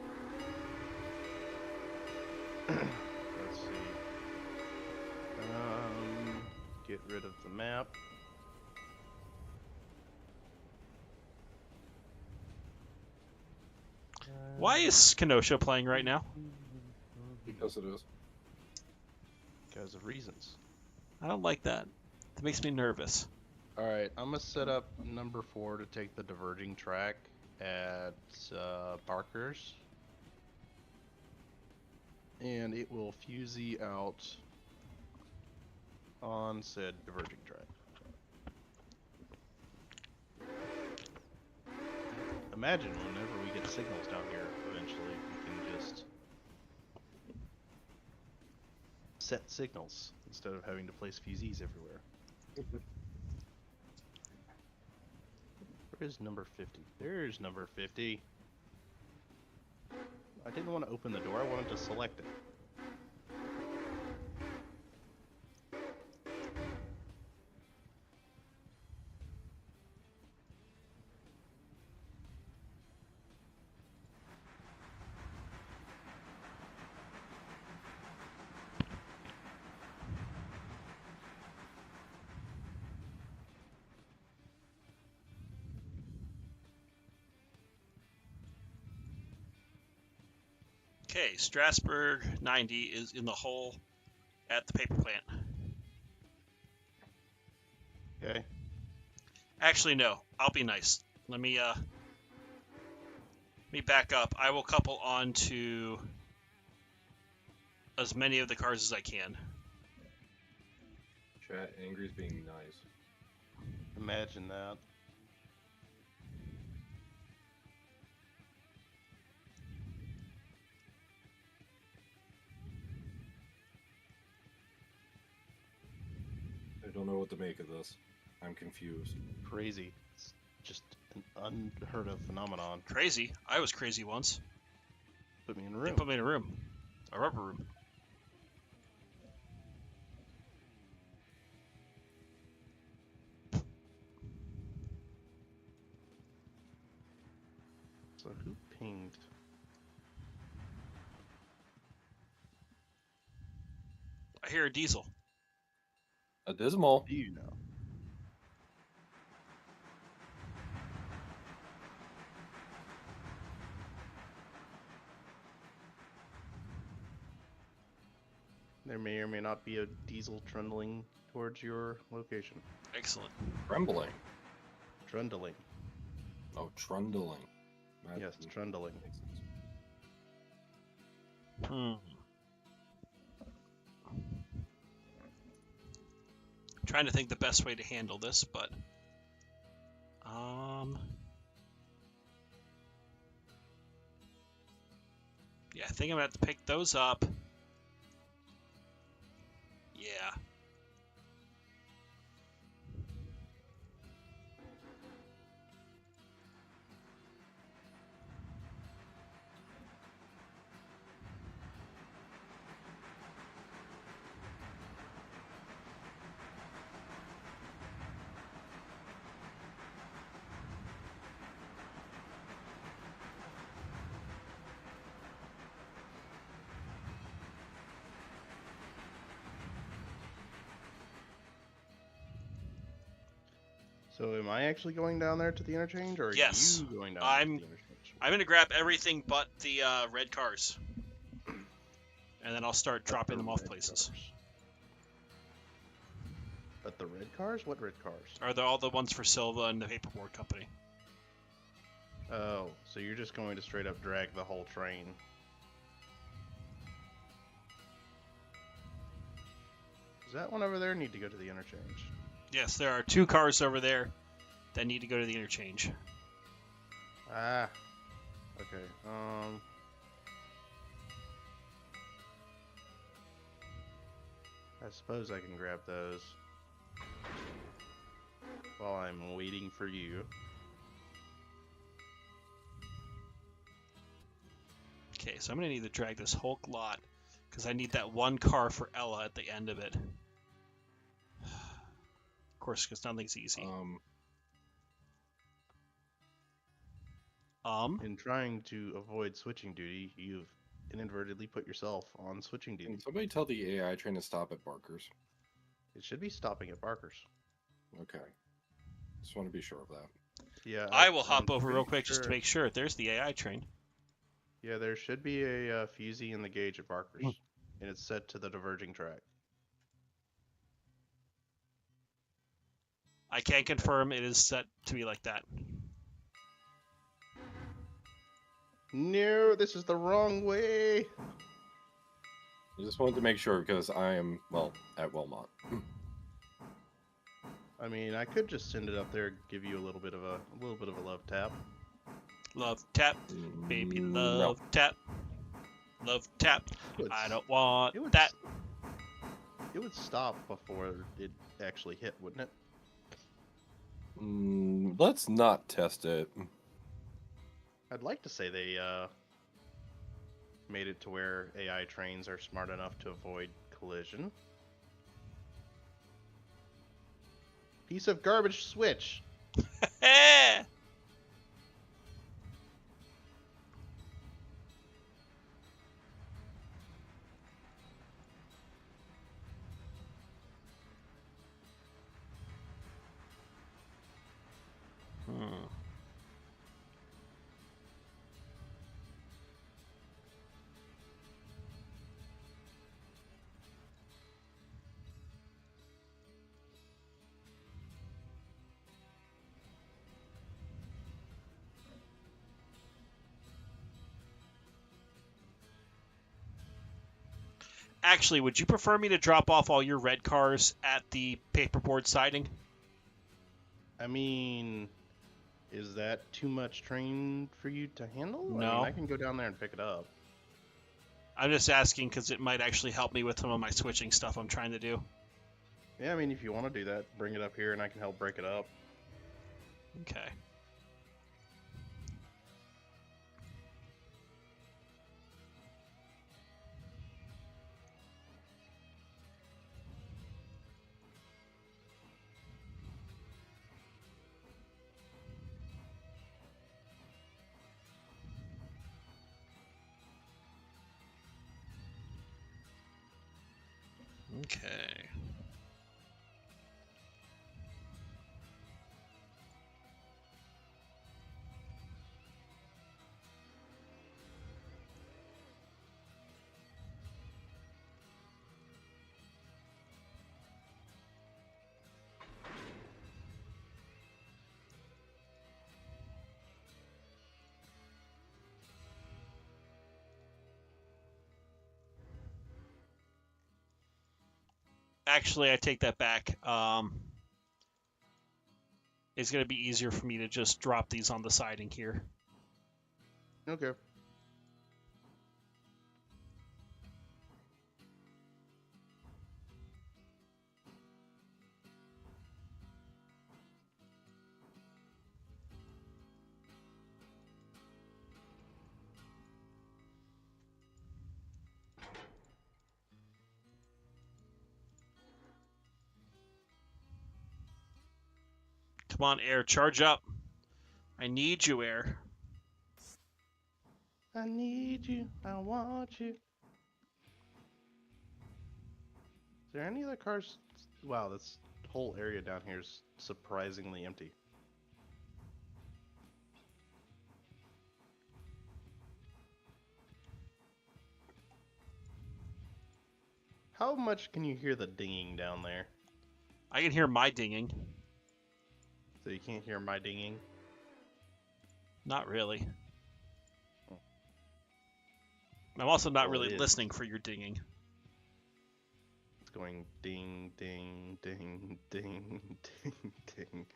Let's see. Get rid of the map. Why is Kenosha playing right now? Because it is. Because of reasons. I don't like that. It makes me nervous. Alright, I'm gonna set up number 4 to take the diverging track at Barker's. And it will fusee out on said diverging track. Imagine whenever we get signals down here, eventually, we can just set signals instead of having to place fusees everywhere. Where is number 50? There's number 50. I didn't want to open the door, I wanted to select it. Okay, Strasburg 90 is in the hole at the paper plant. Okay. Actually, no. I'll be nice. Let me back up. I will couple on to as many of the cars as I can. Chat, Angry's being nice. Imagine that. I don't know what to make of this. I'm confused. Crazy. It's just an unheard of phenomenon. Crazy. I was crazy once. Put me in a They room. put me in a room. A rubber room. So who pinged? I hear a diesel. A dismal. Do you know? There may or may not be a diesel trundling towards your location. Excellent. Trembling. Trundling. Oh, trundling. That Yes, trundling. makes sense. Trying to think the best way to handle this, but yeah, I think I'm gonna have to pick those up. Yeah. So am I actually going down there to the interchange, or are Yes. you going down there to the interchange? I'm gonna grab everything but the red cars, and then I'll start But dropping the them off red places. cars. But the red cars? What red cars? Are they all the ones for Silva and the paperboard company? Oh, so you're just going to straight up drag the whole train. Does that one over there need to go to the interchange? Yes, there are 2 cars over there that need to go to the interchange. Ah. Okay. I suppose I can grab those while I'm waiting for you. Okay, so I'm gonna need to drag this whole lot because I need that 1 car for Ella at the end of it. Of course, because nothing's easy. In trying to avoid switching duty, you've inadvertently put yourself on switching duty. Can somebody tell the AI train to stop at Barker's? It should be stopping at Barker's. Okay. Just want to be sure of that. Yeah. I will hop I'm over pretty real quick just to sure- make sure. There's the AI train. Yeah, there should be a fusee in the gauge at Barker's, and it's set to the diverging track. I can confirm it is set to be like that. No, this is the wrong way. I just wanted to make sure because I am, well, at Wilmot. I mean, I could just send it up there, give you a little bit of a love tap. Love tap, baby, No. love tap, love tap. It's- I don't want it would that. It would stop before it actually hit, wouldn't it? Let's not test it. I'd like to say they made it to where AI trains are smart enough to avoid collision. Piece of garbage switch. Eh! Actually, would you prefer me to drop off all your red cars at the paperboard siding? I mean, is that too much train for you to handle? I No. mean, I can go down there and pick it up. I'm just asking because it might actually help me with some of my switching stuff I'm trying to do. Yeah, I mean, if you want to do that, bring it up here and I can help break it up. Okay. Okay. Actually, I take that back. It's going to be easier for me to just drop these on the siding here. Okay. Come on, Air, charge up. I need you, Air. I need you. I want you. Is there any other cars? Wow, that's whole area down here is surprisingly empty. How much can you hear the dinging down there? I can hear my dinging. So you can't hear my dinging? Not really. I'm also not Well, really it is. listening for your dinging. It's going ding, ding, ding, ding, ding, ding.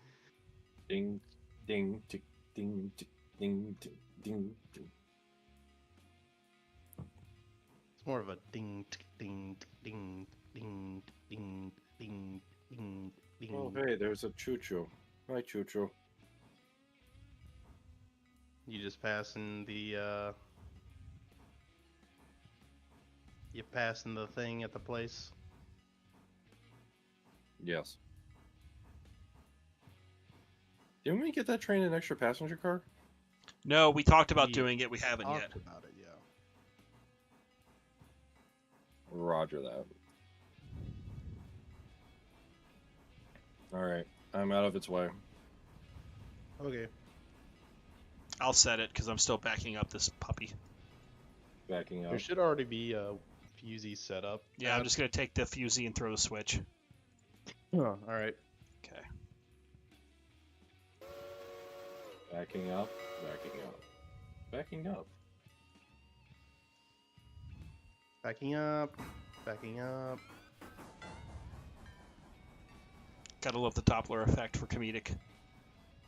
Ding, ding, tick, ding, tick, ding, tick, ding, ding. It's more of a ding, tick, ding, tick, ding, ding, ding, ding, ding, ding. Oh, hey, there's a choo-choo. Hi, choo-choo. You just passing the, you passing the thing at the place? Yes. Didn't we get that train an extra passenger car? No, we talked about We doing it. We haven't yet. Talked about it, yeah. Roger that. Alright, I'm out of its way. Okay. I'll set it because I'm still backing up this puppy. Backing up. There should already be a fusee set up. Yeah, I'm just going to take the fusee and throw the switch. Oh, alright. Okay. Backing up. Backing up. Backing up. Backing up. Backing up. Gotta love the Doppler effect for comedic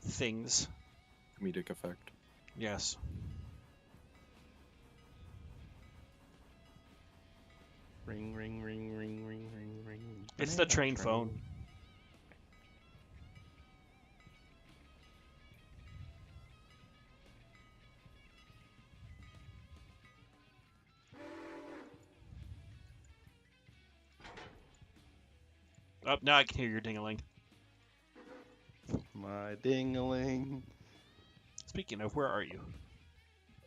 things. Comedic effect. Yes. Ring, ring, ring, ring, ring, ring, ring. It's the train phone. Oh, now I can hear your ding-a-ling. My ding-a-ling. Speaking of, where are you?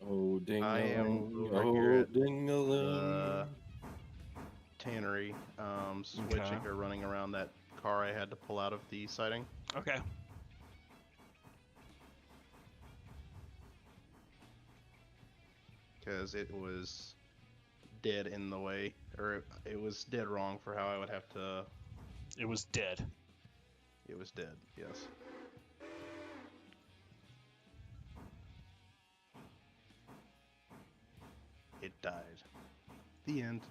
Oh, ding I a am ling. over here Oh, at ding a The ling. tannery, switching Okay. or running around that car I had to pull out of the siding. Okay. Because it was dead in the way, or it was dead wrong for how I would have to. It was dead. It was dead, yes. It died. The end.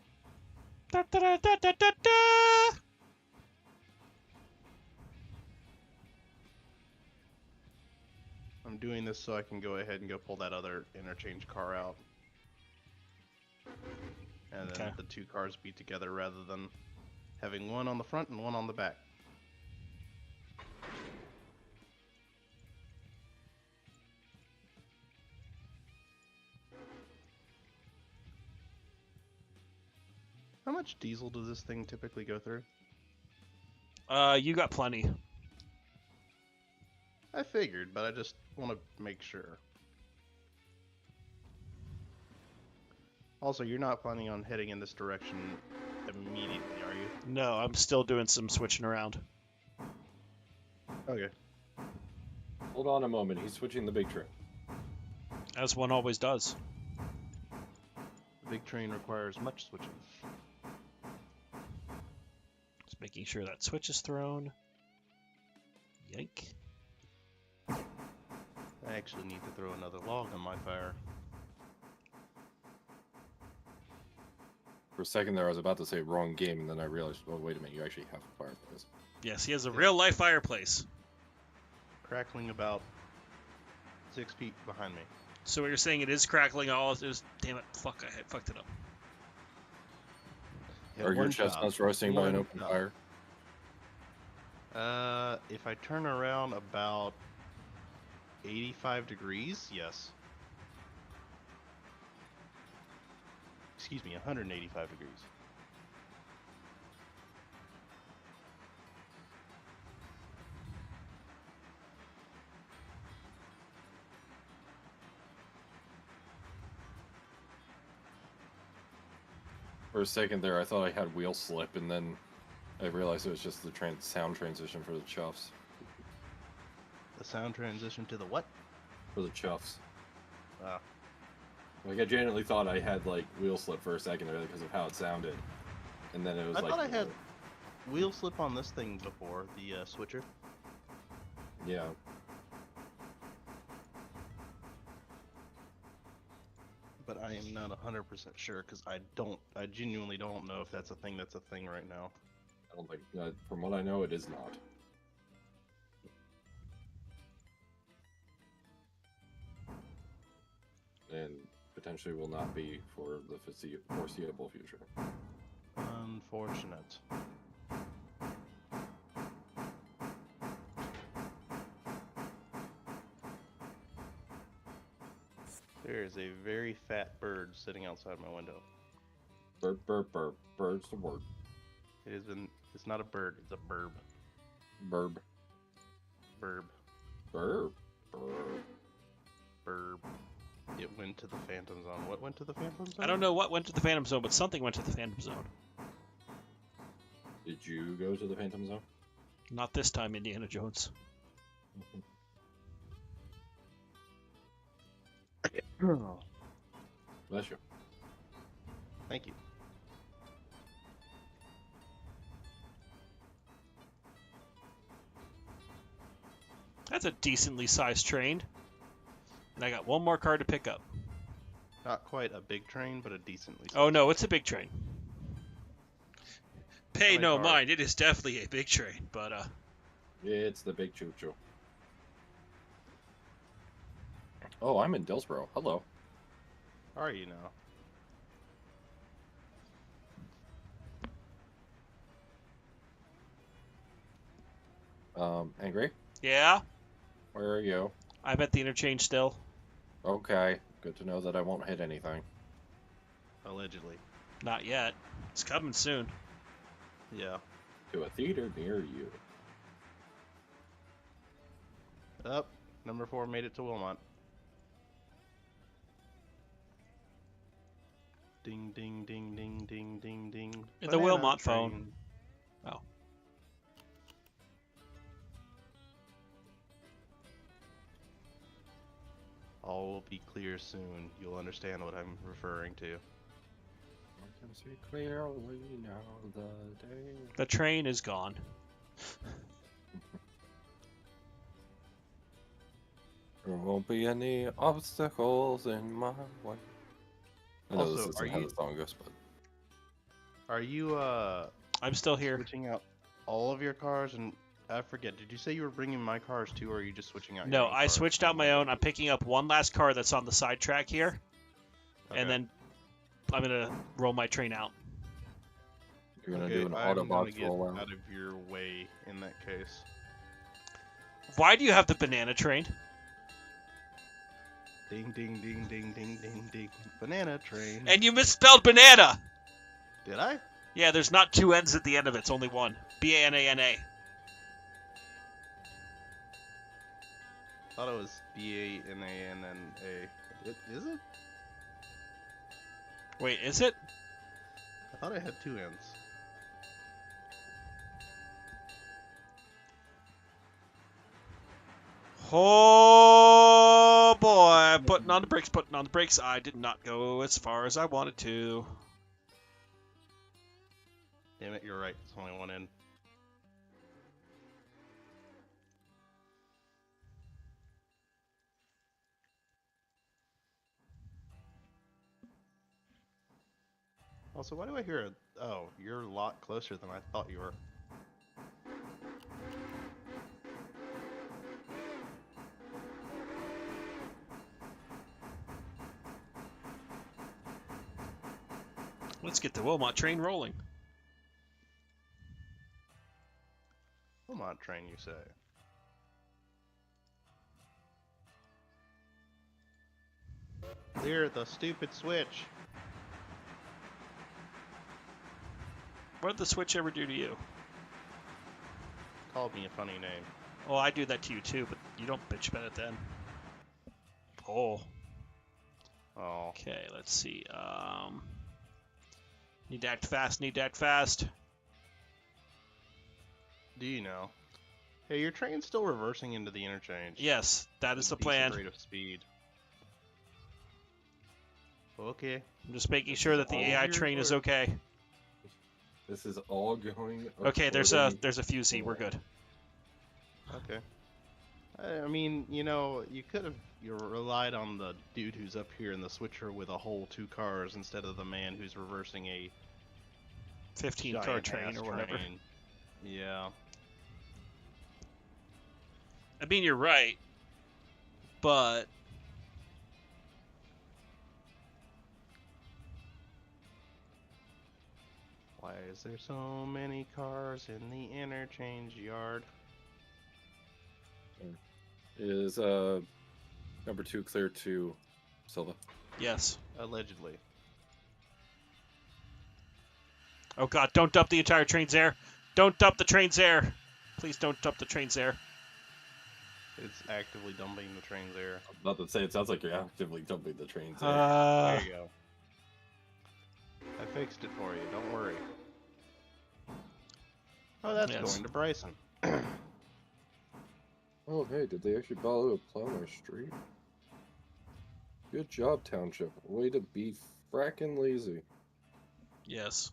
Da, da, da, da, da, da, da. I'm doing this so I can go ahead and go pull that other interchange car out. And then Okay. the two cars be together rather than having one on the front and one on the back. How much diesel does this thing typically go through? You got plenty. I figured, but I just want to make sure. Also, you're not planning on heading in this direction immediately, are you? No, I'm still doing some switching around. Okay. Hold on a moment. He's switching the big train. As one always does. The big train requires much switching. Just making sure that switch is thrown. Yank. I actually need to throw another log on my fire. For a second there, I was about to say wrong game, and then I realized, oh, wait a minute, you actually have a fireplace. Yes, he has a real-life fireplace. Crackling about 6 feet behind me. So what you're saying, it is crackling all is... Damn it, fuck, I fucked it up. Yeah, Are your one job. chestnuts roasting by an One open job. fire? If I turn around about 85 degrees, yes. Excuse me, 185 degrees. For a second there, I thought I had wheel slip, and then I realized it was just the sound transition for the chuffs. The sound transition to the what? For the chuffs. Ah. Like, I genuinely thought I had, like, wheel slip for a second there because of how it sounded. And then it was I like... thought I had wheel slip on this thing before, the switcher. Yeah. But I am not 100% sure because I genuinely don't know if that's a thing right now. I don't think... from what I know, it is not. And potentially will not be for the foreseeable future. Unfortunate. There is a very fat bird sitting outside my window. Burp, burp, burp. Bird's the word. It's not a bird, it's a burb. Burb. Burb. Burb. Burb. Burb. It went to the Phantom Zone. What went to the Phantom Zone? I don't know what went to the Phantom Zone, but something went to the Phantom Zone. Did you go to the Phantom Zone? Not this time, Indiana Jones. Oh, Bless you. thank you. That's a decently sized train. And I got one more car to pick up. Not quite a big train, but a decently. Oh no, it's a big train. Pay many no cars? mind, it is definitely a big train, but It's the big choo-choo. Oh, I'm in Dillsboro. Hello. How are you now? Angry? yeah, Where are you? I'm at the interchange still. Okay. Good to know that I won't hit anything. Allegedly. Not yet. It's coming soon. Yeah. To a theater near you. Up. Number 4 made it to Wilmot. Ding, ding, ding, ding, ding, ding, ding. The Banana Wilmot train. phone. Oh. All will be clear soon. You'll understand what I'm referring to. I can see clearly now the day. The train is gone. There won't be any obstacles in my way. I know Also, this isn't how the song goes, but... Are you I'm still here. switching out all of your cars? And I forget, did you say you were bringing my cars too, or are you just switching out your No, own I cars? switched out my own. I'm picking up one last car that's on the side track here, Okay. and then I'm gonna roll my train out. You're gonna Okay, do an I'm gonna Autobots get rollout. out of your way in that case. Why do you have the banana train? Ding, ding, ding, ding, ding, ding, ding. Banana train. And you misspelled banana! Did I? Yeah, there's not two N's at the end of it. It's only one. B-A-N-A-N-A. Thought it was B-A-N-A-N-N-A. Is it? Wait, is it? I thought I had 2 N's. Oh boy, putting on the brakes, putting on the brakes. I did not go as far as I wanted to. Damn it, you're right. It's only 1 N. Also, why do I hear a... Oh, you're a lot closer than I thought you were. Let's get the Wilmot train rolling. Wilmot train, you say? Clear the stupid switch. What did the switch ever do to you? Called me a funny name. Oh, I do that to you too, but you don't bitch about it then. Oh. Oh. Okay, let's see. Need to act fast, need to act fast. Do you know? Hey, your train's still reversing into the interchange. Yes, that is the With a decent plan. rate of speed. Okay. I'm just making This sure is that the all AI yours, train is or- okay. This is all going. Okay, there's a according- fusee. We're good. Okay. I mean, you know, you could have relied on the dude who's up here in the switcher with a whole 2 cars instead of the man who's reversing a 15-car giant train ass or whatever. train. Yeah. I mean, you're right, but Why is there so many cars in the interchange yard? Is number 2 clear to Silva? yes. Allegedly. Oh god, don't dump the entire train's air. Don't dump the train's air. Please don't dump the train's air. It's actively dumping the train's air. I'm about to say it sounds like you're actively dumping the trains. There you go. I fixed it for you, don't worry. Oh, that's Yes. going to Bryson. Oh, hey, did they actually bother to plow my street? Good job, Township. Way to be frackin' lazy. Yes.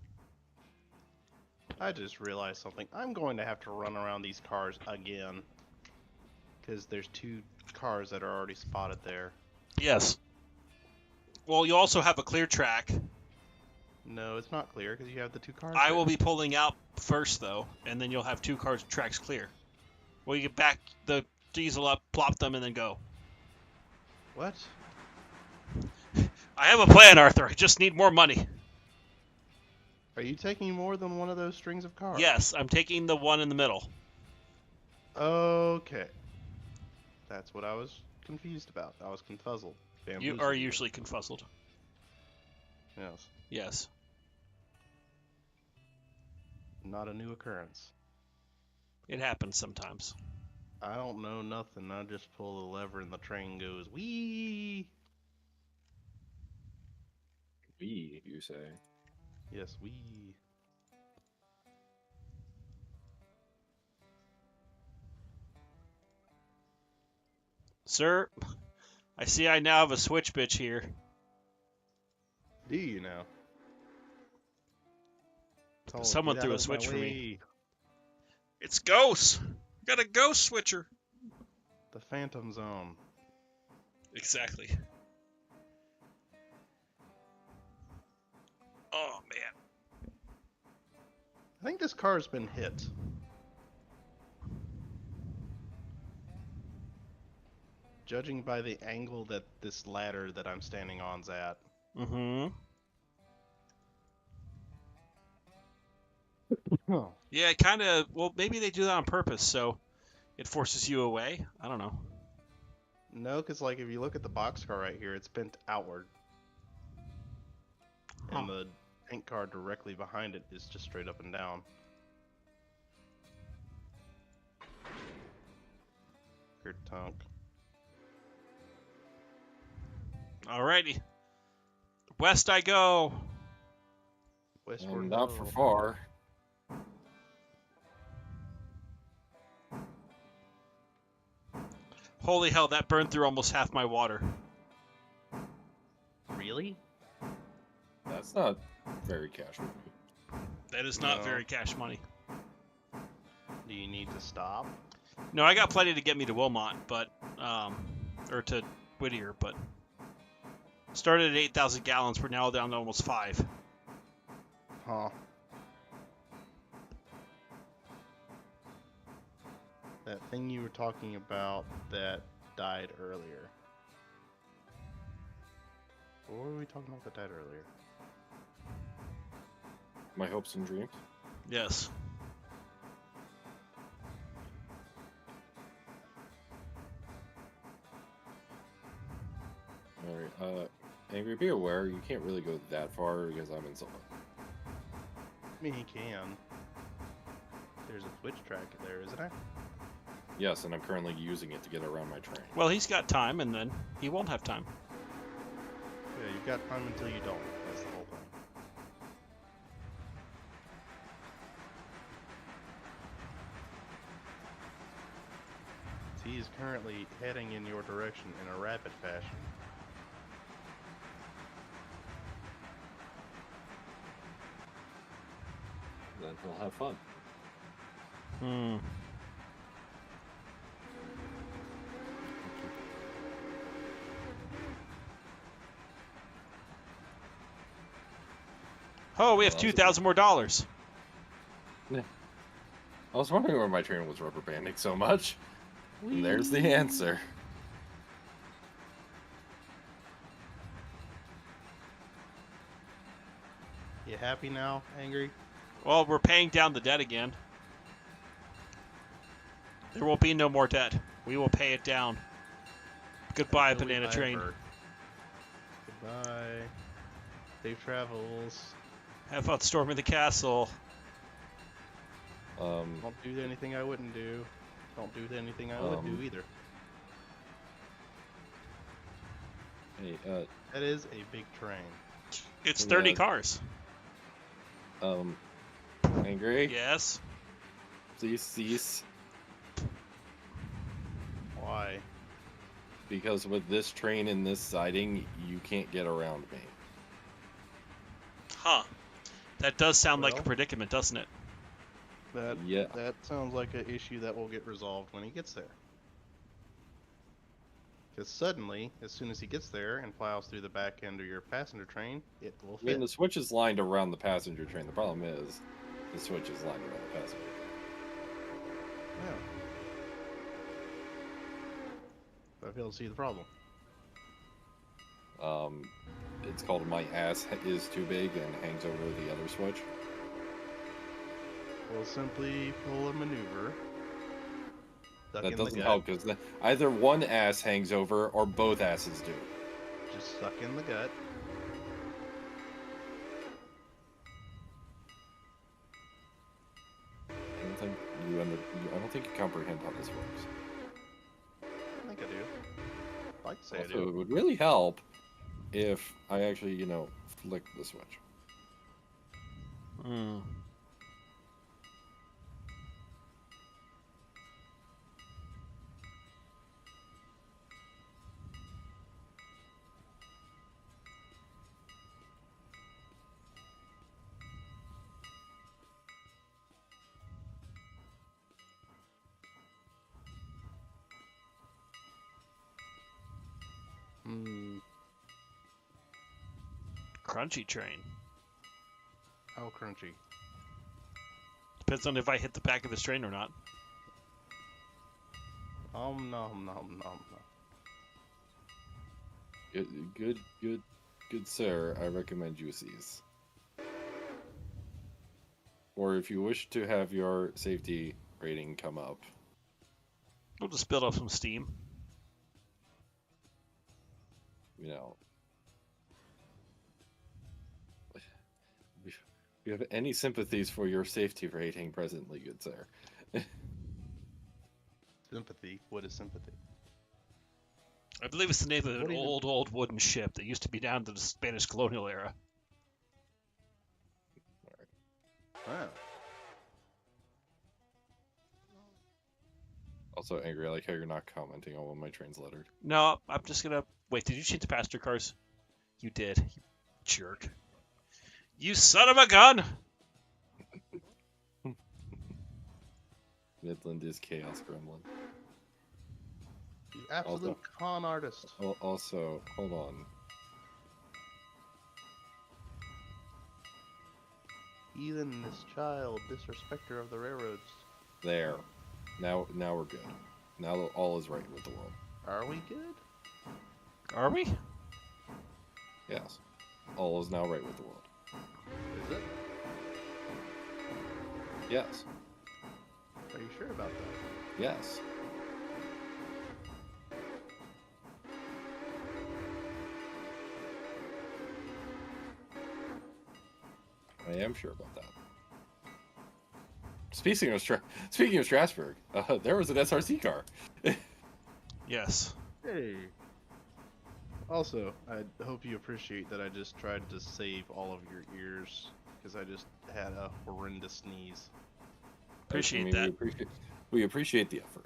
I just realized something. I'm going to have to run around these cars again. Because there's 2 cars that are already spotted there. Yes. Well, you also have a clear track. No, it's not clear because you have the 2 cars. I there. will be pulling out first, though, and then you'll have 2 tracks clear. Well, you get back the diesel up, plop them, and then go. What? I have a plan, Arthur. I just need more money. Are you taking more than one of those strings of cars? Yes, I'm taking the one in the middle. Okay. That's what I was confused about. I was confuzzled. You Bamboozled. are usually confuzzled. Yes. Yes. Not a new occurrence. It happens sometimes. I don't know nothing. I just pull the lever and the train goes wee. We, you say? Yes, wee. Sir, I see I now have a switch bitch here. Do you now? Tell him, Someone "Get threw out a of switch my for me." way." It's Ghost! Got a Ghost switcher! The Phantom Zone. Exactly. Oh, man. I think this car's been hit. Judging by the angle that this ladder that I'm standing on's at. Mm-hmm. Oh. Yeah, it kind of... Well, maybe they do that on purpose, so it forces you away. I don't know. No, because like if you look at the boxcar right here, it's bent outward. Huh. And the tank car directly behind it is just straight up and down. Good tunk. Alrighty. West I go. Westward Not ho. for far. Holy hell, that burned through almost half my water. Really? That's not very casual. That is not No. very cash money. Do you need to stop? No, I got plenty to get me to Wilmot, but, or to Whittier, but started at 8,000 gallons. We're now down to almost 5. Huh. That thing you were talking about that died earlier. What were we talking about that died earlier? My hopes and dreams. Yes. Alright, Angry, be aware, you can't really go that far because I'm in Silva. I mean, he can. There's a switch track there, isn't there? Yes, and I'm currently using it to get around my train. Well, he's got time, and then he won't have time. Yeah, you've got time until you don't. That's the whole thing. He is currently heading in your direction in a rapid fashion. Then he'll have fun. Hmm. Oh, we have Well, that was a 2,000 more dollars. I was wondering where my train was rubber banding so much. And there's the answer. You happy now, Angry? Well, we're paying down the debt again. There will be no more debt. We will pay it down. Goodbye, Until we banana buy a train. bird. Goodbye. Safe travels. Have fun storming the castle. Don't do anything I wouldn't do. Don't do anything I would do either. Hey, That is a big train. It's 30 Yeah. cars. Angry? Yes. Please cease. Why? Because with this train and this siding, you can't get around me. Huh. That does sound like a Well- predicament, doesn't it? Yeah. That sounds like an issue that will get resolved when he gets there. Because suddenly, as soon as he gets there and plows through the back end of your passenger train, it will I mean, fit. the switch is lined around the passenger train. The problem is, the switch is lined around the passenger train. Yeah. So I fail to see the problem. It's called My Ass Is Too Big and hangs over the other switch. We'll simply pull a maneuver. Duck That in the doesn't gut. help because either one ass hangs over or both asses do. Just suck in the gut. I don't think you comprehend how this works. I think I do. I'd like to say I Also, do. it would really help if I actually, flicked the switch. Hmm. Hmm. Crunchy train. How crunchy. Depends on if I hit the back of this train or not. Nom nom nom nom. Good sir, I recommend juices. Or if you wish to have your safety rating come up, We'll just build up some steam. if you have any sympathies for your safety rating presently, good sir. Sympathy. What is sympathy? I believe it's the name of What an even- old wooden ship that used to be down to the Spanish colonial era. Ah. Also, Angry, I like how you're not commenting on when my train's lettered. No, I'm just gonna wait. Did you change the passenger cars? You did. You jerk. You son of a gun! Midland is chaos gremlin. You absolute con artist. Also, hold on. Even this child, disrespecter of the railroads. There. Now we're good. Now all is right with the world. Are we good? Are we? Yes. All is now right with the world. Is it? Yes. Are you sure about that? Yes. I am sure about that. Speaking of Strasbourg, there was an SRC car. Yes. Hey. Also, I hope you appreciate that I just tried to save all of your ears because I just had a horrendous sneeze. Appreciate I mean, that. We appreciate the effort.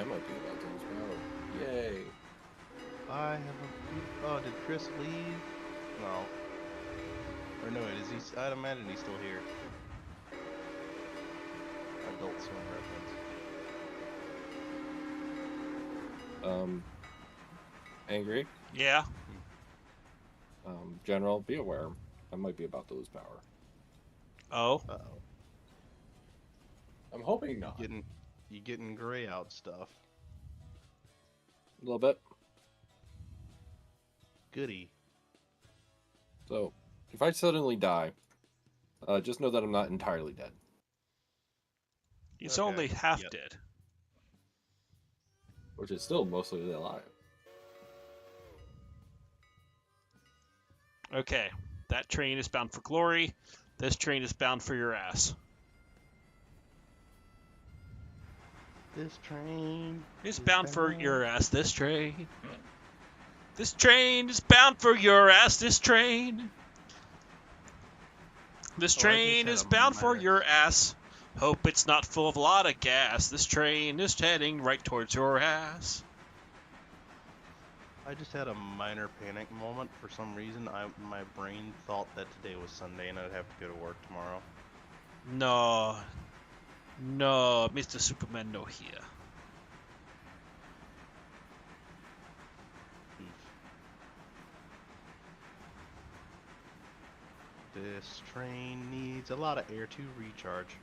I might be about to lose power. Yay. I have a... Oh, did Chris leave? No. Or no, is he... I'd imagine he's still here. Adult Swim reference. Angry? Yeah. General, be aware. I might be about to lose power. Oh. Uh-oh. I'm hoping not. You getting gray out stuff. A little bit. Goody. So, if I suddenly die, just know that I'm not entirely dead. He's Okay. only half Yep. dead. Which is still mostly alive. Okay. That train is bound for glory. This train is bound for your ass. This train It's is bound for bound- your ass, this train. This train is bound for your ass, this train. This Oh, I just train had is a bound for minor- your ass. Hope it's not full of a lot of gas. This train is heading right towards your ass. I just had a minor panic moment. For some reason, my brain thought that today was Sunday and I'd have to go to work tomorrow. No. No, Mr. Superman, no here. Oof. This train needs a lot of air to recharge.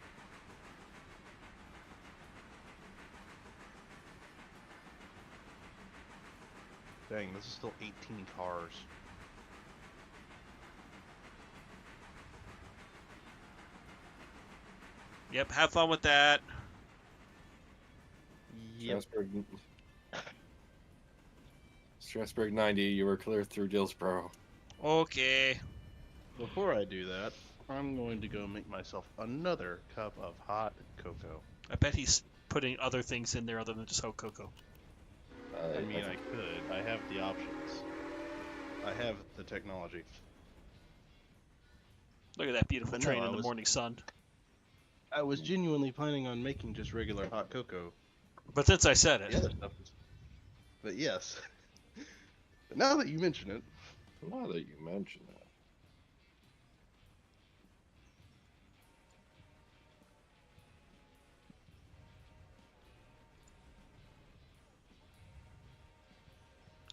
Dang, this is still 18 cars. Yep, have fun with that. Yep. Strasbourg 90, you were clear through Dillsboro. Okay. Before I do that, I'm going to go make myself another cup of hot cocoa. I bet he's putting other things in there other than just hot cocoa. I mean, I could. I have the options. I have the technology. Look at that beautiful But no, train I in the was- morning sun. I was genuinely planning on making just regular hot cocoa. But since I said it, The other stuff is... But yes. But now that you mention it, Now that you mention that.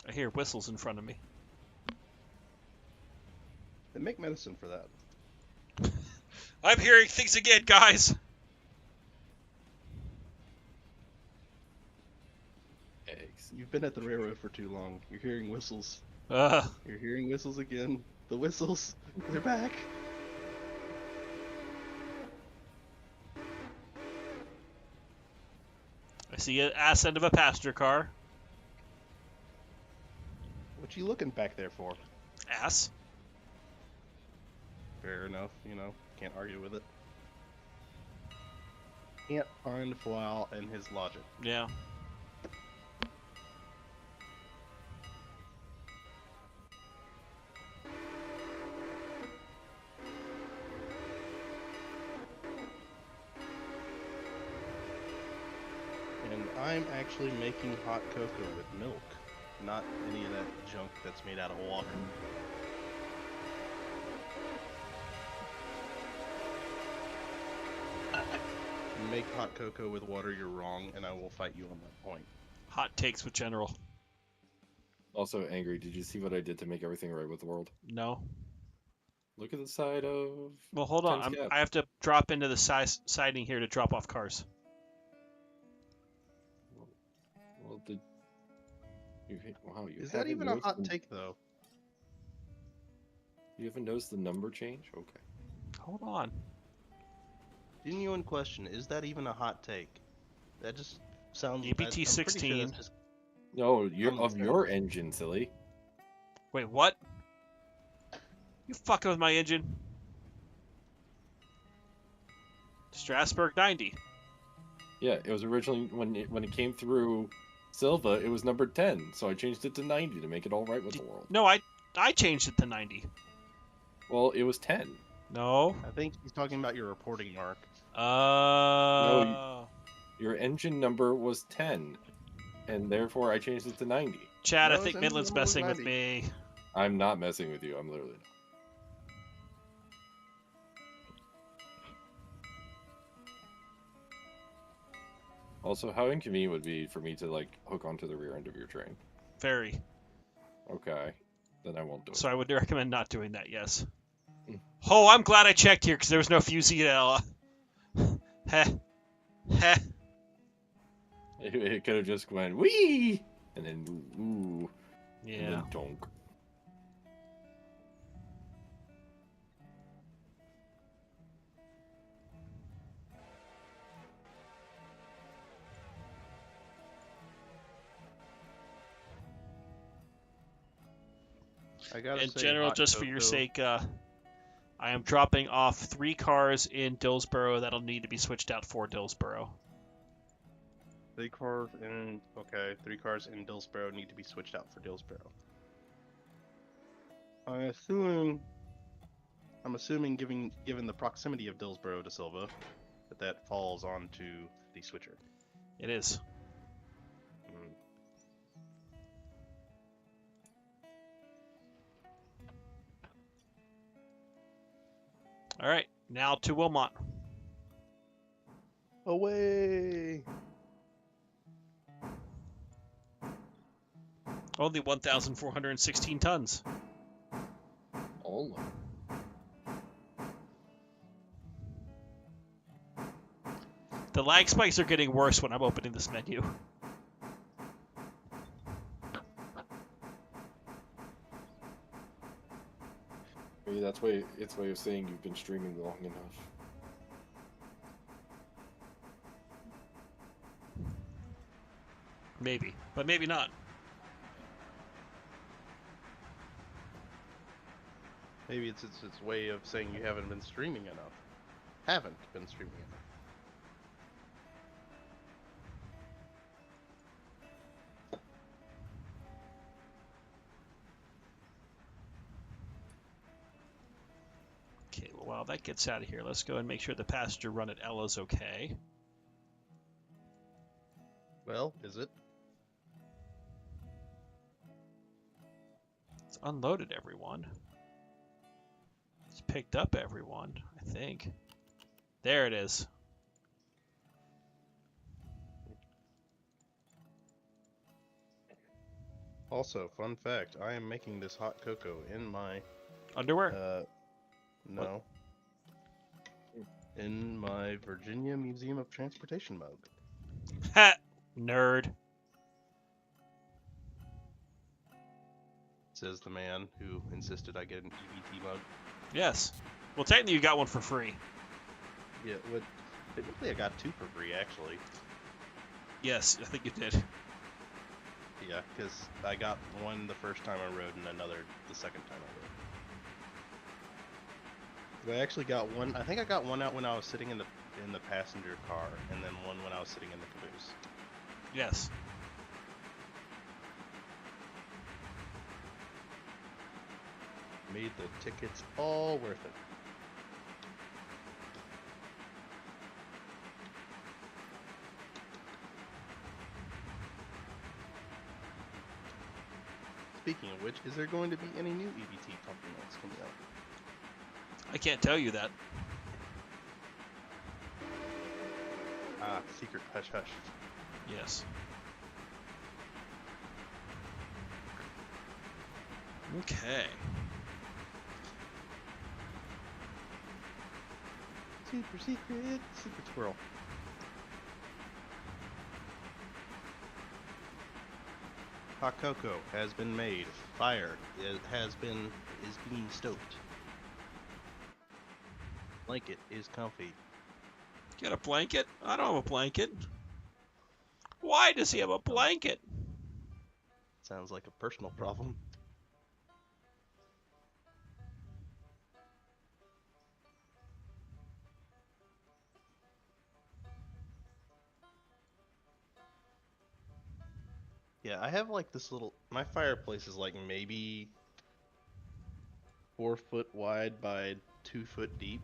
I hear whistles in front of me. they make medicine for that. I'm hearing things again, guys! Eggs. You've been at the railroad for too long. You're hearing whistles. Uh, You're hearing whistles again. The whistles. They're back. I see an ass end of a passenger car. What you looking back there for? Ass. Fair enough, you know. Can't argue with it. Can't find flaw in his logic. Yeah. And I'm actually making hot cocoa with milk, not any of that junk that's made out of water. You make hot cocoa with water, you're wrong, and I will fight you on that point. Hot takes with General. Also, Angry, did you see what I did to make everything right with the world? No. Look at the side of... Well, hold on. Times Cap. I have to drop into the siding here to drop off cars. Well, did... Wow, you Is that haven't even a noticed hot the- take, though? You haven't noticed the number change? Okay. Hold on. Genuine question, is that even a hot take? That just sounds... EBT I'm pretty sure 16. that's just- No, you're Common of your sense. engine, silly. Wait, what? You fucking with my engine? Strasbourg 90. Yeah, it was originally when it came through Silva, it was number 10, so I changed it to 90 to make it all right with the world. No, I changed it to 90. Well, it was 10. No. I think he's talking about your reporting mark. Your engine number was 10. and therefore I changed it to 90. Chad, I No, think it's Midland's minimum was messing with 90. me. I'm not messing with you. I'm literally not. Also, how inconvenient would it be for me to like hook onto the rear end of your train? Very. Okay, then I won't do it. So I would recommend not doing that, yes. Mm. Oh, I'm glad I checked here because there was no fusee at Ella. Heh. Heh. It could have just went wee, and then ooh, and Yeah. then donk. I gotta In say, general, hot just for your cocoa- sake, I am dropping off 3 cars in Dillsboro that'll need to be switched out for Dillsboro. 3 cars in okay, 3 cars in Dillsboro need to be switched out for Dillsboro. I'm assuming, given the proximity of Dillsboro to Silva, that falls onto the switcher. It is. Hmm. All right, now to Wilmot. Away! Only 1,416 tons. All of The lag spikes are getting worse when I'm opening this menu. Maybe that's why it's a way of saying you've been streaming long enough. Maybe, but maybe not. Maybe it's its way of saying you haven't been streaming enough. Haven't been streaming enough. Okay, well, while that gets out of here, let's go and make sure the passenger run at Ella's okay. Well, is it? It's unloaded everyone. It's picked up everyone, I think. There it is. Also, fun fact, I am making this hot cocoa in my Underwear? no. In my Virginia Museum of Transportation mug. Ha! Nerd. Says the man who insisted I get an EBT mug. Yes. Well, technically you got one for free. Yeah, technically I got 2 for free, actually. Yes, I think you did. Yeah, because I got one the first time I rode and another the second time I rode. I actually got one. I think I got one out when I was sitting in the passenger car, and then one when I was sitting in the caboose. Yes. Made the tickets all worth it. Speaking of which, is there going to be any new EBT compliments coming out? I can't tell you that. Ah, secret hush hush. Yes. Okay. Super secret, secret squirrel. Hot cocoa has been made. Fire is being stoked. Blanket is comfy. Got a blanket? I don't have a blanket. Why does he have a blanket? Sounds like a personal problem. Yeah, I have like this little. My fireplace is like maybe 4 foot wide by 2 foot deep,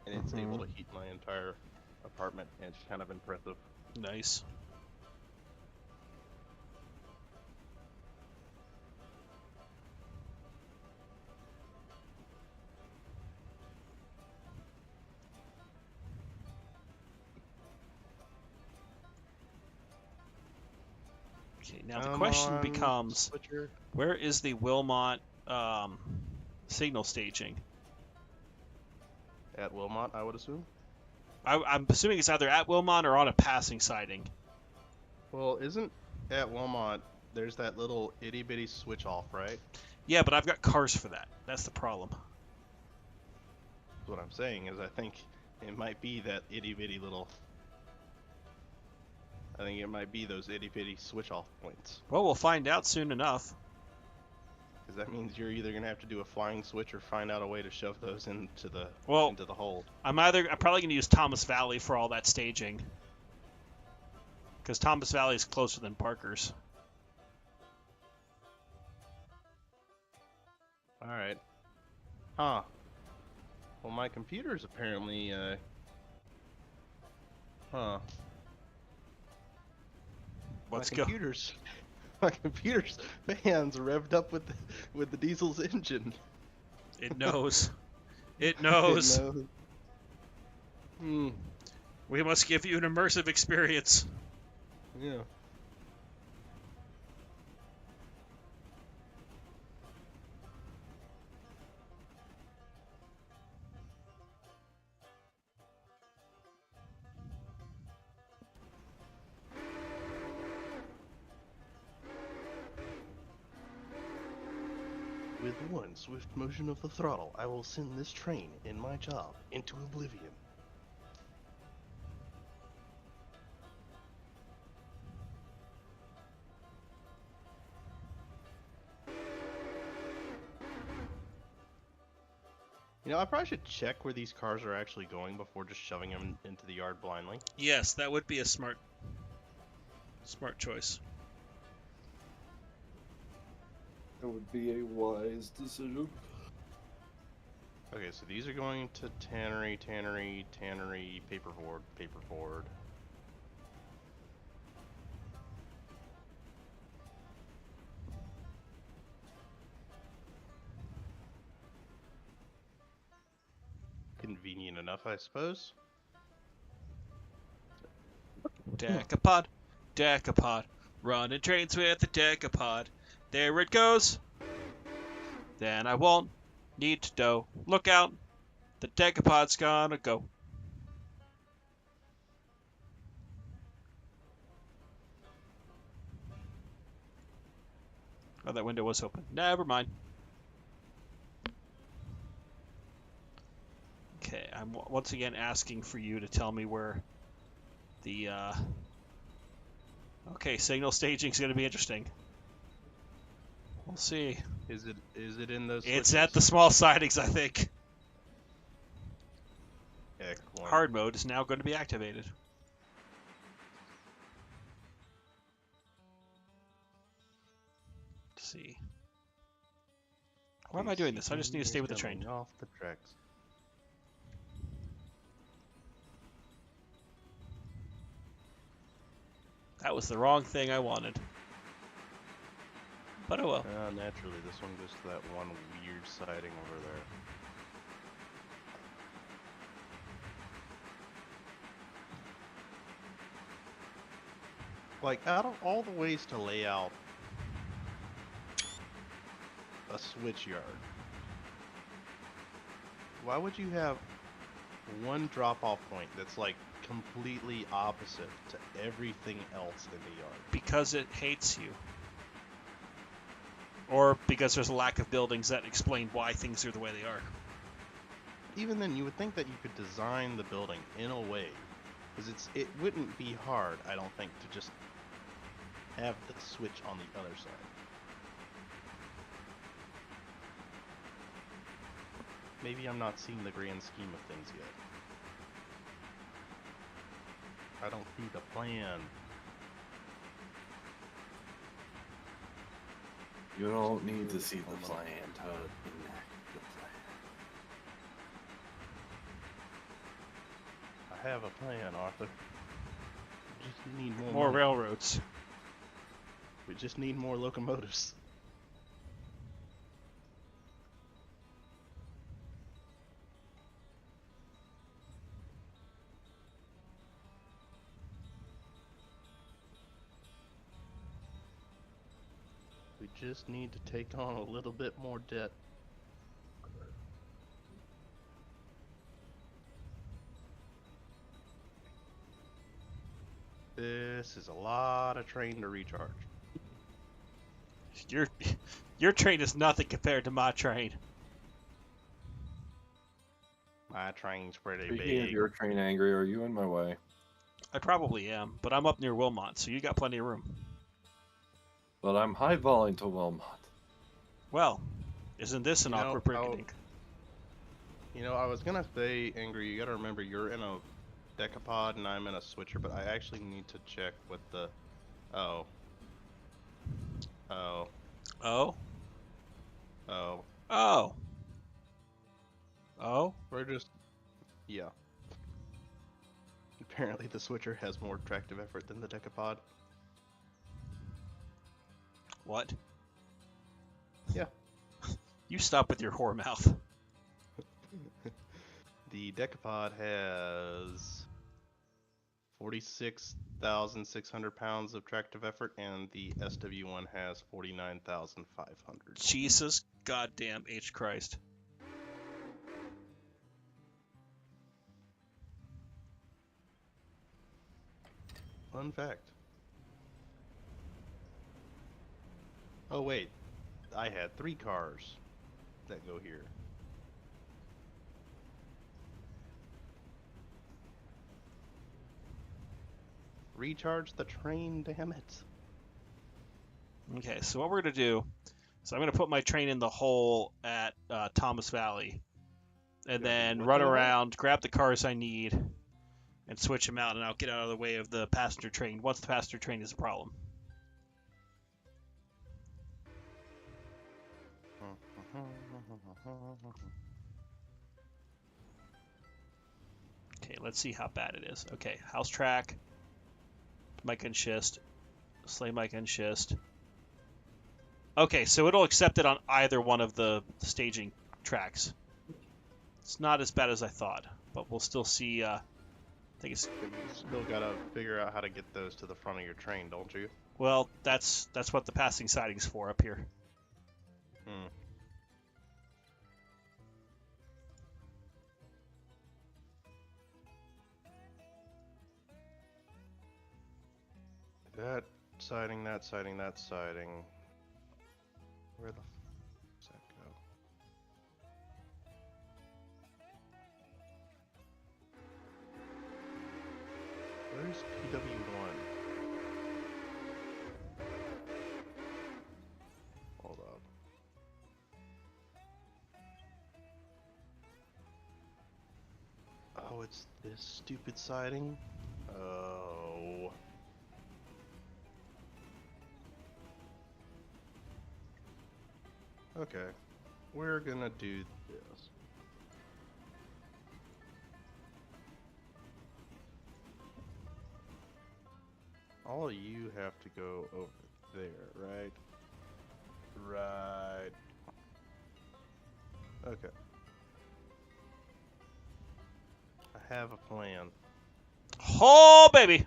and it's able to heat my entire apartment, and it's kind of impressive. Nice. Okay, now the Come question on, becomes, Switcher. where is the Wilmot signal staging? At Wilmot, I would assume. I'm assuming it's either at Wilmot or on a passing sighting. Well, isn't at Wilmot, there's that little itty bitty switch off, right? Yeah, but I've got cars for that. That's the problem. What I'm saying is I think it might be that itty bitty little... I think it might be those itty bitty switch off points. Well, we'll find out soon enough. Because that means you're either going to have to do a flying switch or find out a way to shove those into the Well, hold. I'm probably going to use Thomas Valley for all that staging. Because Thomas Valley is closer than Parker's. Alright. Huh. Well, my computer's apparently, Let's go. My computer's fans revved up with the diesel's engine. It knows. It It knows. knows. Hmm. We must give you an immersive experience. Yeah. With one swift motion of the throttle, I will send this train and my job into oblivion. You know, I probably should check where these cars are actually going before just shoving them into the yard blindly. Yes, that would be a smart choice. That would be a wise decision. Okay, so these are going to tannery, paperboard. Convenient enough, I suppose. Decapod, Decapod, running trains with the Decapod. There it goes. Then I won't need to dough. Look out, the Decapod's gonna go. Oh, that window was open. Never mind. Okay, I'm once again asking for you to tell me where the okay, signal staging is going to be interesting. We'll see. Is it in those It's switches? at the small sidings, I think. Excellent. Hard mode is now going to be activated. Let's see. Why am I doing this? I just need to stay with the train. Off the tracks. That was the wrong thing I wanted. But oh well. Naturally, this one goes to that one weird siding over there. Like, out of all the ways to lay out a switch yard, why would you have one drop-off point that's like completely opposite to everything else in the yard? Because it hates you. Or because there's a lack of buildings that explain why things are the way they are. Even then, you would think that you could design the building in a way, because it wouldn't be hard, I don't think, to just have the switch on the other side. Maybe I'm not seeing the grand scheme of things yet. I don't see the plan. You don't need to see the plan to enact the plan. I have a plan, Arthur. We just need More money. railroads. We just need more locomotives. just need to take on a little bit more debt. This is a lot of train to recharge. Your train is nothing compared to my train. My train's pretty Speaking of big. your train, Angry, are you in my way? I probably am, but I'm up near Wilmot, so you got plenty of room. But I'm highballing to Wilmot. Well, isn't this an awkward beginning? I was gonna say, Angry, you gotta remember you're in a Decapod and I'm in a switcher, but I actually need to check with the... Oh. Oh. Oh? Oh. Oh. Oh? We're just... Yeah. Apparently the switcher has more tractive effort than the Decapod. What? Yeah. You stop with your whore mouth. The Decapod has 46,600 pounds of tractive effort, and the SW1 has 49,500. Jesus goddamn H Christ. Fun fact. Oh wait, I had 3 cars that go here. Recharge the train, damn it. Okay, so what we're going to do is I'm going to put my train in the hole at Thomas Valley, and then run around, grab the cars I need, and switch them out, and I'll get out of the way of the passenger train once the passenger train is a problem. Okay, let's see how bad it is. Okay, house track, Mike and Schist, Slay Mike and Schist. Okay, so it'll accept it on either one of the staging tracks. It's not as bad as I thought, but we'll still see. I think it's... You still gotta figure out how to get those to the front of your train, don't you? Well, that's what the passing siding's for up here. Hmm. That siding, that siding, that siding. Where the does that go? Where's PW1? Hold up. Oh, it's this stupid siding? Oh. Okay, we're gonna do this. All of you have to go over there, right? Right. Okay. I have a plan. Oh, baby!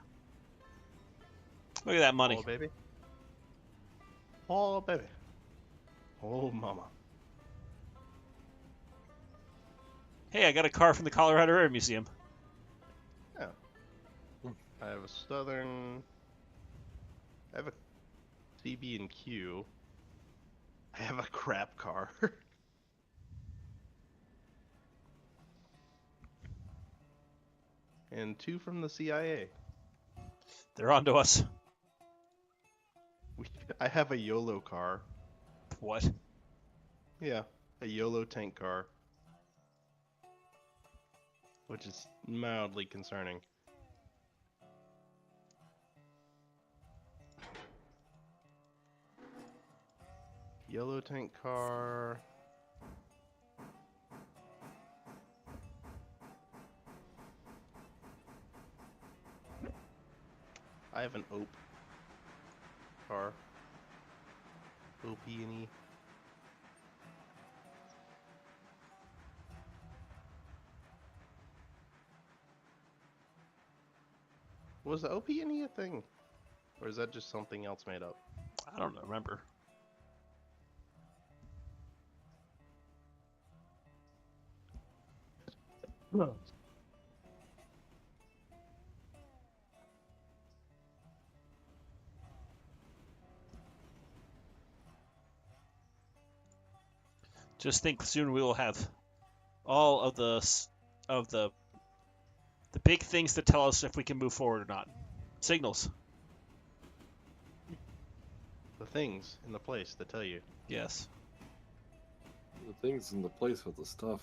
Look at that money. Oh, baby. Oh, baby. Oh, mama. Hey, I got a car from the Colorado Air Museum. Yeah. I have a Southern. I have a CB and Q. I have a crap car. And 2 from the CIA. They're onto us. I have a YOLO car. What? Yeah, a YOLO tank car. Which is mildly concerning. Yellow tank car. I have an OP car. OP&E. Was the OP&E a thing? Or is that just something else made up? I don't remember. Just think, soon we will have all of of the big things that tell us if we can move forward or not. Signals. The things in the place that tell you. Yes. The things in the place with the stuff.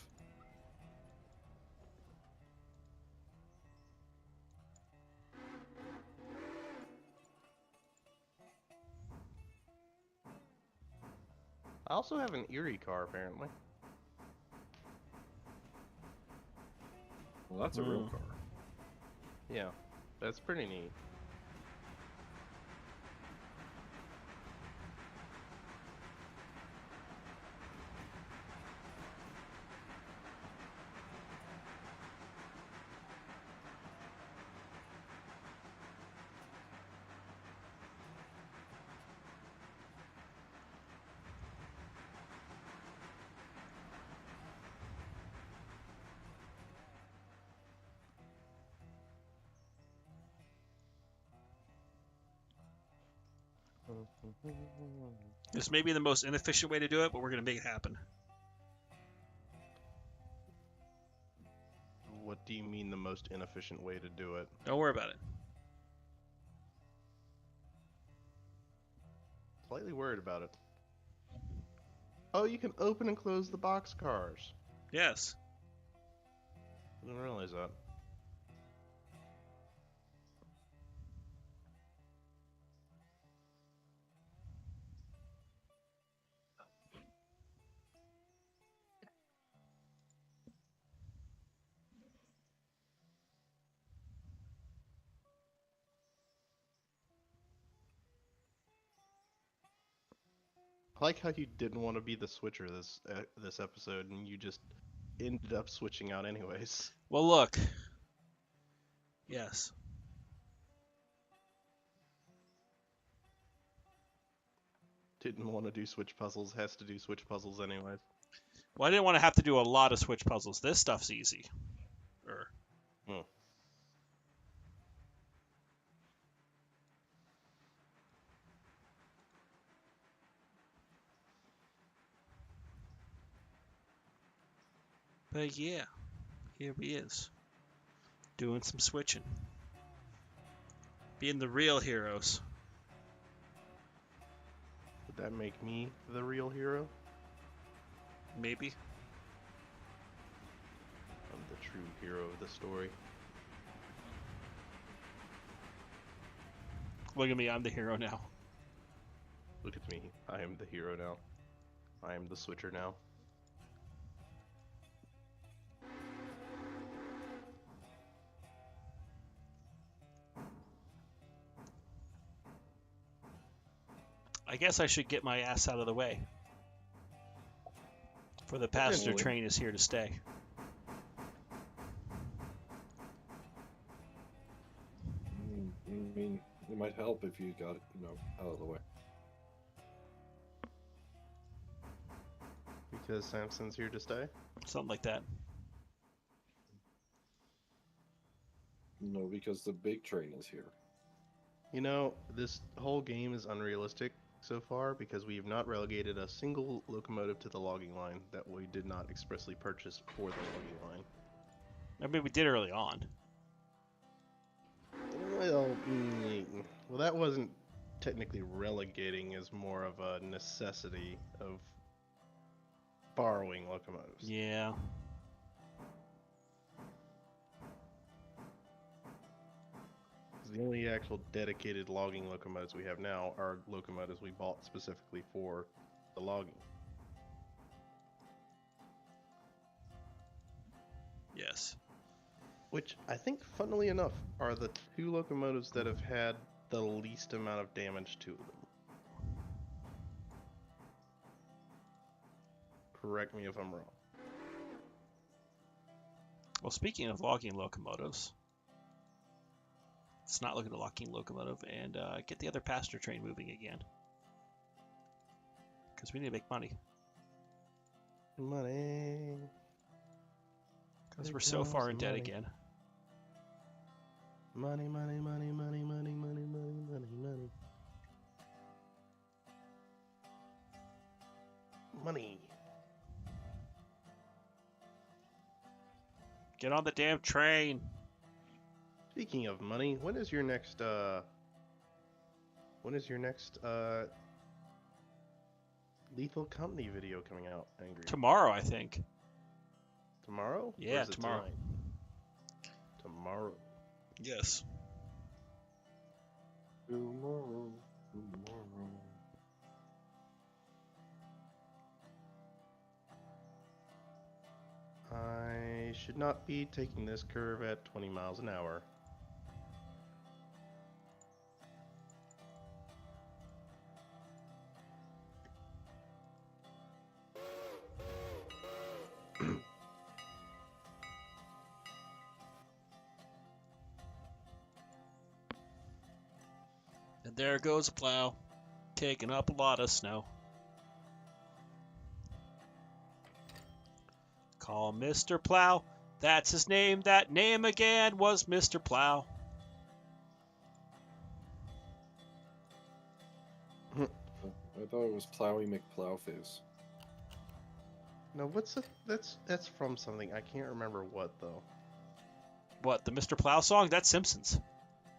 I also have an eerie car, apparently. Well, that's a real car. Yeah, that's pretty neat. This may be the most inefficient way to do it, but we're going to make it happen. What do you mean the most inefficient way to do it? Don't worry about it. Slightly worried about it. Oh, you can open and close the boxcars. Yes. I didn't realize that. I like how you didn't want to be the switcher this episode, and you just ended up switching out anyways. Well, look. Yes. Didn't want to do switch puzzles, has to do switch puzzles anyways. Well, I didn't want to have to do a lot of switch puzzles. This stuff's easy. Hmm. But yeah, here he is. Doing some switching. Being the real heroes. Would that make me the real hero? Maybe. I'm the true hero of the story. Look at me, I'm the hero now. Look at me. I am the hero now. I am the switcher now. I guess I should get my ass out of the way. For the passenger Potentially. train is here to stay. I mean, it might help if you got it, out of the way. Because Samson's here to stay? Something like that. No, because the big train is here. You know, this whole game is unrealistic so far because we have not relegated a single locomotive to the logging line that we did not expressly purchase for the logging line. I mean, we did early on. Well, that wasn't technically relegating, as more of a necessity of borrowing locomotives. Yeah. The only actual dedicated logging locomotives we have now are locomotives we bought specifically for the logging. Yes. Which I think, funnily enough, are the two locomotives that have had the least amount of damage to them. Correct me if I'm wrong. Well, speaking of logging locomotives, let's not look at the logging locomotive and get the other passenger train moving again. Because we need to make money. Money. Because we're so far in debt again. Money, money, money, money, money, money, money, money, money. Money. Get on the damn train. Speaking of money, when is your next Lethal Company video coming out, Angry? Tomorrow, I think. Tomorrow? Or Yeah, is it tomorrow. tonight? Tomorrow. Yes. Tomorrow. I should not be taking this curve at 20 miles an hour. And there goes a plow, taking up a lot of snow. Call Mr. Plow. That's his name. That name again was Mr. Plow. I thought it was Plowy McPlowface. No, what's a, that's from something. I can't remember what though. What, the Mr. Plow song? That's Simpsons.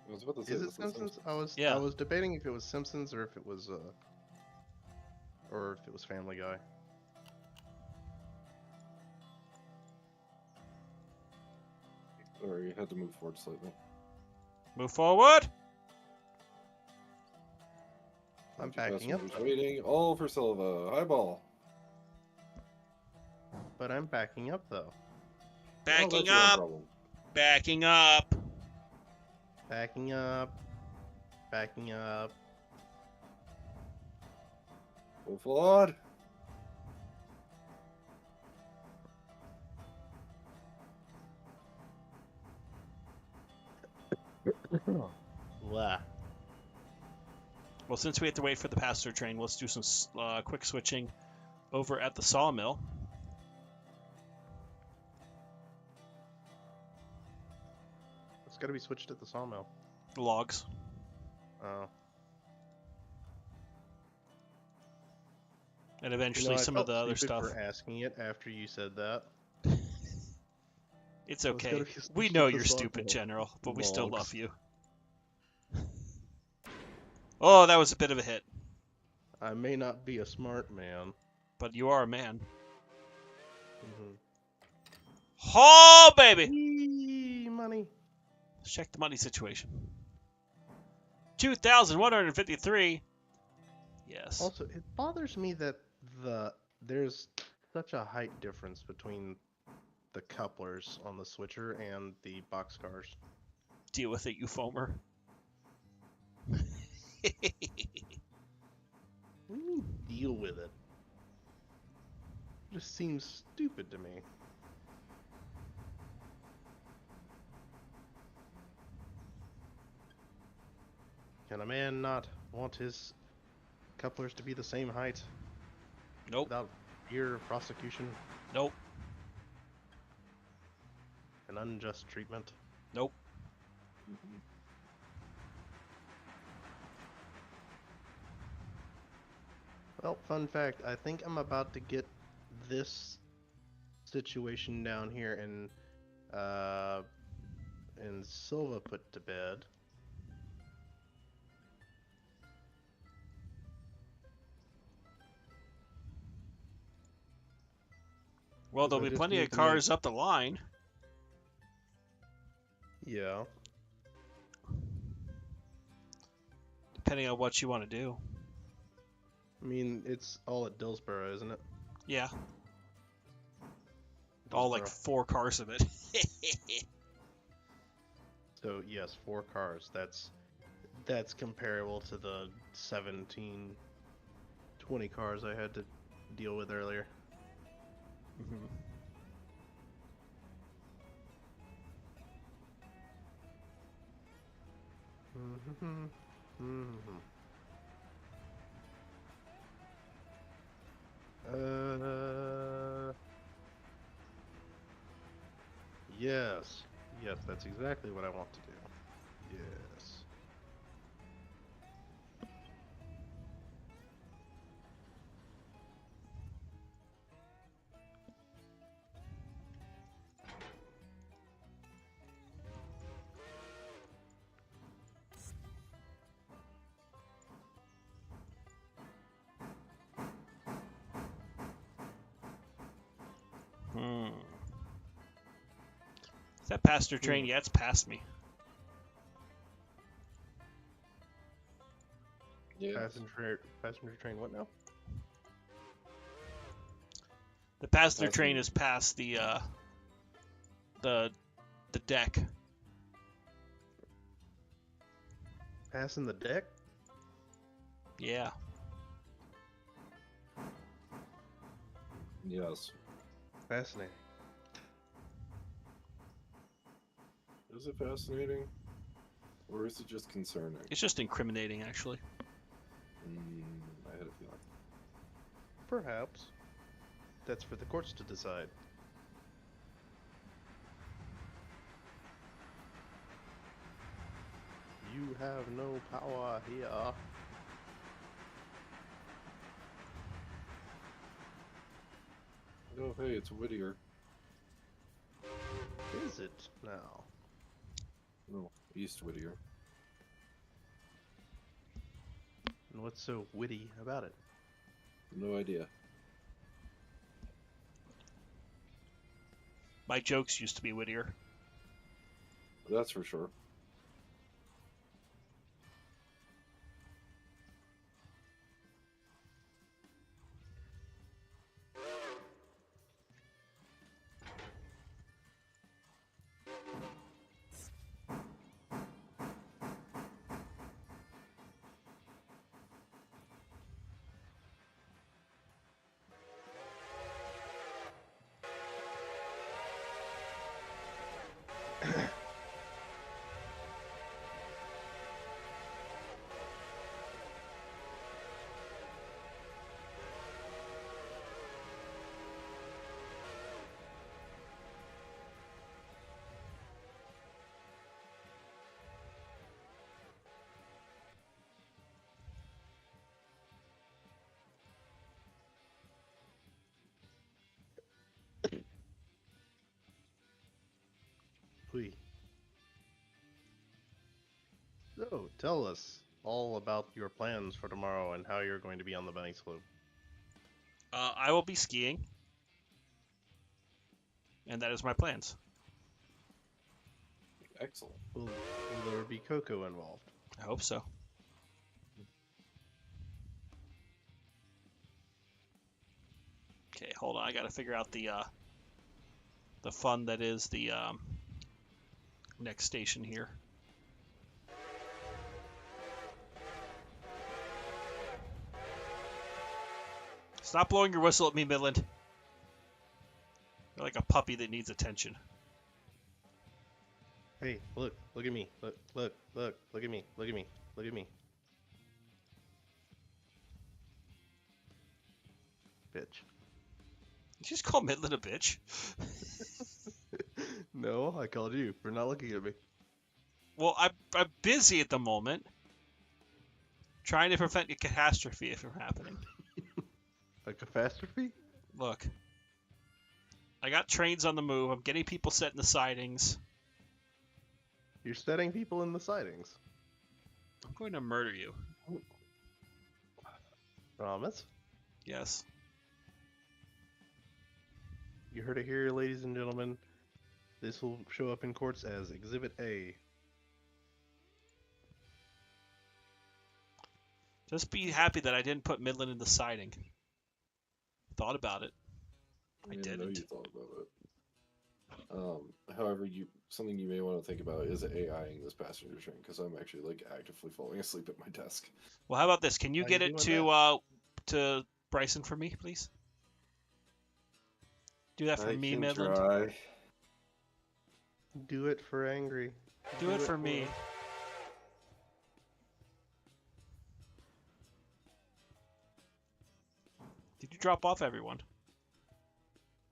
I was about to say, Is it that's the Simpsons? Yeah. I was debating if it was Simpsons or if it was Family Guy. Sorry, you had to move forward slightly. Move forward. I'm Two backing up, passengers waiting. All for Silva. Highball. but I'm backing up though. Well, Backing that's your own up. problem. Backing up. Backing up. Backing up. Full forward. Blah. Well, since we have to wait for the passenger train, let's do some quick switching over at the sawmill. It's got to be switched at the sawmill. The logs. Oh. And eventually some of the other stuff. For asking it after you said that. It's Well, it's okay. gotta be We switched know at the you're stupid, sawmill. General, but we still Logs. love you. Oh, that was a bit of a hit. I may not be a smart man. But you are a man. Mm-hmm. Oh, baby! Yee, money. Let's check the money situation. 2,153. Yes. Also, it bothers me that there's such a height difference between the couplers on the switcher and the boxcars. Deal with it, you foamer. What do you mean deal with it? It just seems stupid to me. Can a man not want his couplers to be the same height Nope. without fear of prosecution Nope. and unjust treatment? Nope. Well, fun fact, I think I'm about to get this situation down here in Silva put to bed. Well, 'Cause there'll I be just plenty need of to cars up the line. Yeah. Depending on what you want to do. I mean, it's all at Dillsboro, isn't it? Yeah. All like Dillsboro. 4 cars of it. So yes, 4 cars. That's comparable to the 17, 20 cars I had to deal with earlier. Mhm. Mm-hmm. Mm-hmm. Yes. Yes, that's exactly what I want to do. Yes. Hmm. Is that passenger train? Yeah, it's past me. Yeah. Passenger train. What now? The passenger Past train me. is past the the deck. Passing the deck? Yeah. Yes. Fascinating. Is it fascinating? Or is it just concerning? It's just incriminating, actually. I had a feeling. Perhaps. That's for the courts to decide. You have no power here. Oh, hey, it's Whittier. Is it now? No, East Whittier. And what's so witty about it? No idea. My jokes used to be wittier. That's for sure. Hui. So, tell us all about your plans for tomorrow and how you're going to be on the bunny slope. I will be skiing, and that is my plans. Excellent. Will there be Coco involved? I hope so. Okay, hold on. I got to figure out the fun that is the next station here. Stop blowing your whistle at me, Midland. You're like a puppy that needs attention. Hey, look at me. Look at me. Look at me. Look at me. Bitch. Did you just call Midland a bitch? No, I called you for not looking at me. Well, I'm busy at the moment, trying to prevent a catastrophe from happening. A catastrophe? Look, I got trains on the move. I'm getting people set in the sidings. You're setting people in the sidings. I'm going to murder you. Promise? Yes. You heard it here, ladies and gentlemen. This will show up in courts as Exhibit A. Just be happy that I didn't put Midland in the siding. Thought about it. I know didn't. you thought about it. However, something you may want to think about is AIing this passenger train, because I'm actually like actively falling asleep at my desk. Well, how about this? Can you How get you it doing to Bryson for me, please? Do that for I me, can Midland. try. Do it for Angry. Do it for me. him. Did you drop off everyone?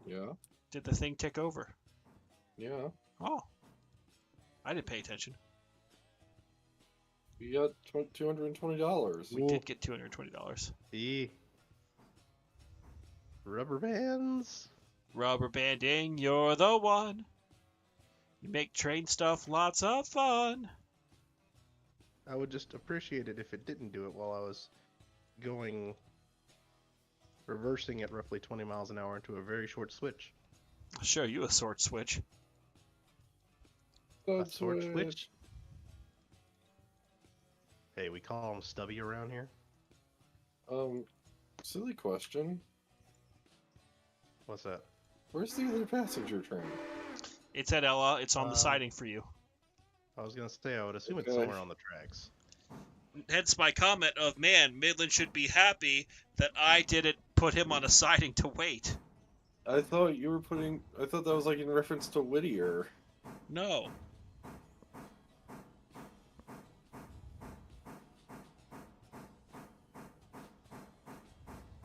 Yeah. Did the thing tick over? Yeah, Oh, I didn't pay attention. you got $220. We did get $220. See? Rubber bands? Rubber banding, you're the one. You make train stuff lots of fun. I would just appreciate it if it didn't do it while I was reversing at roughly 20 miles an hour into a very short switch. I'll show you a sword switch. A sword switch? Hey, we call them stubby around here. Silly question. What's that? Where's the other passenger train? It's at Ella. It's on the siding for you. I was gonna say, I would assume it's Okay. somewhere on the tracks. Hence my comment of, man, Midland should be happy that I didn't put him on a siding to wait. I thought that was like in reference to Whittier. No.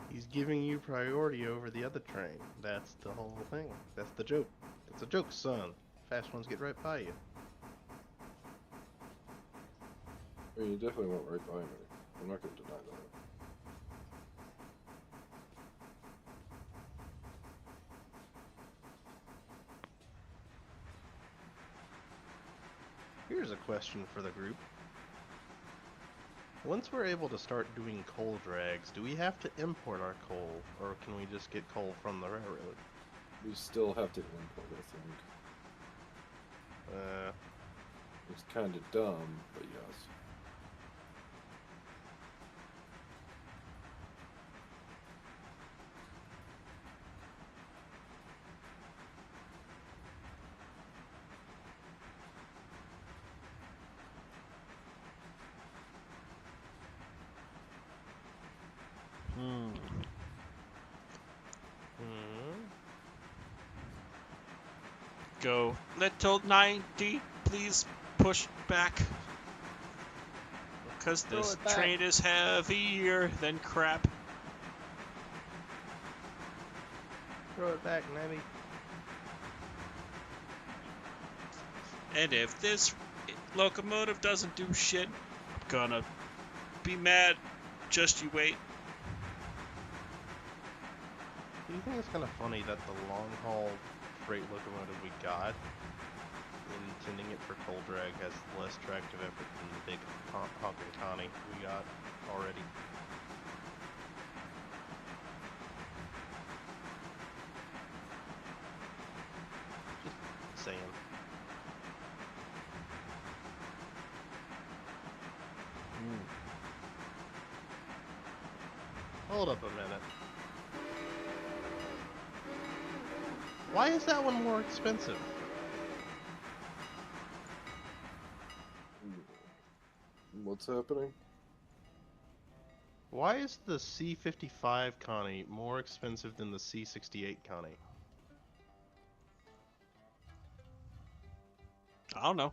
He's giving you priority over the other train. That's the whole thing. That's the joke. It's a joke, son. Fast ones get right by you. I mean, you definitely went right by me. I'm not going to deny that. Here's a question for the group. Once we're able to start doing coal drags, do we have to import our coal, or can we just get coal from the railroad? We still have to import, I think. It's kind of dumb, but yes. Go. Little 90, please push back. Because this train is heavier than crap. Throw it back, Nabby. And if this locomotive doesn't do shit, I'm gonna be mad. Just you wait. Do you think it's kind of funny that the long haul freight locomotive we got, intending it for coal drag, has less tractive effort than the big honking Connie we got already? Just saying. Hold up a minute. Why is that one more expensive? What's happening? Why is the C55 Connie more expensive than the C68 Connie? I don't know.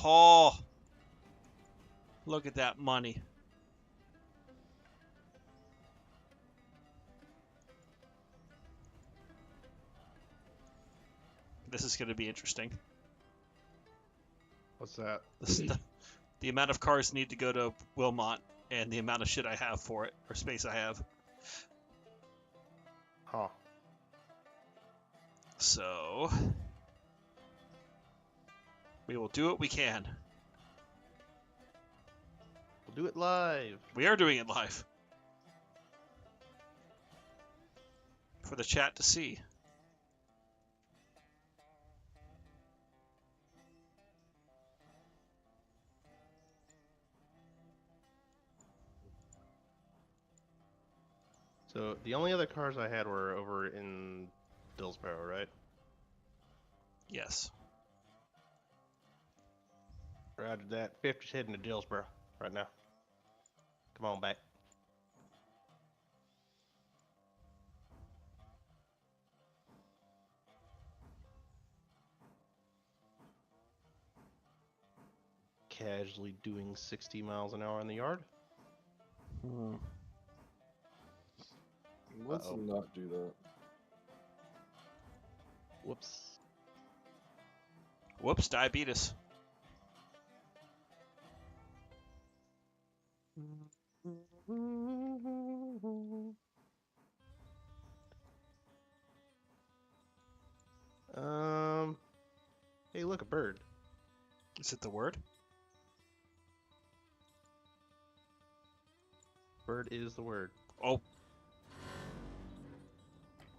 Oh, look at that money. This is going to be interesting. What's that? The amount of cars need to go to Wilmot and the amount of shit I have for it, or space I have. Huh. So, we will do what we can. We'll do it live. We are doing it live. For the chat to see. So, the only other cars I had were over in Dillsboro, right? Yes. Roger that. 50's heading to Dillsboro right now. Come on back. Casually doing 60 miles an hour in the yard. Let's not do that. Whoops. Whoops, diabetes. Hey, look, a bird. Is it the word? Bird is the word. Oh.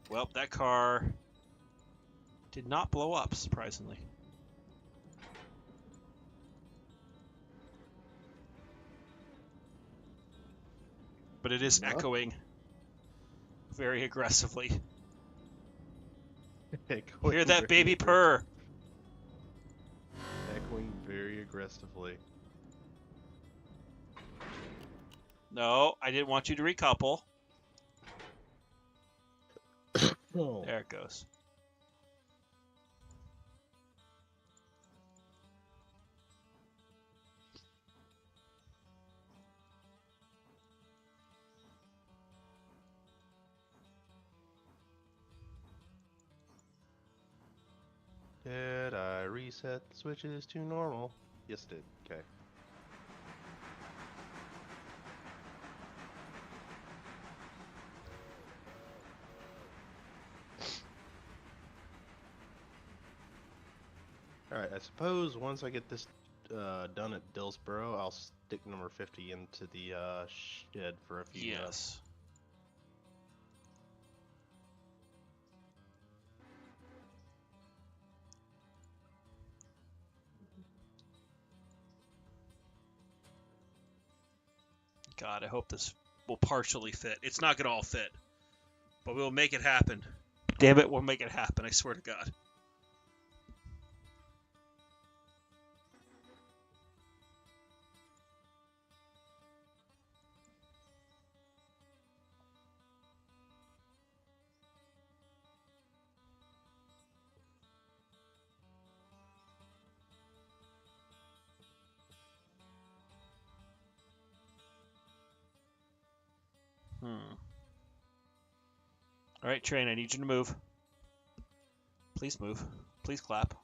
Well, that car did not blow up, surprisingly. But it is No. echoing very aggressively. Echoing Hear that very baby purr? Echoing very aggressively. No, I didn't want you to recouple. Oh. There it goes. Did I reset the switches to normal? Yes, did. Okay. Alright, I suppose once I get this done at Dillsboro, I'll stick number 50 into the shed for a few minutes. Yes. God, I hope this will partially fit. It's not going to all fit, but we'll make it happen. Damn it, we'll make it happen, I swear to God. All right, train, I need you to move. Please move. Please clap.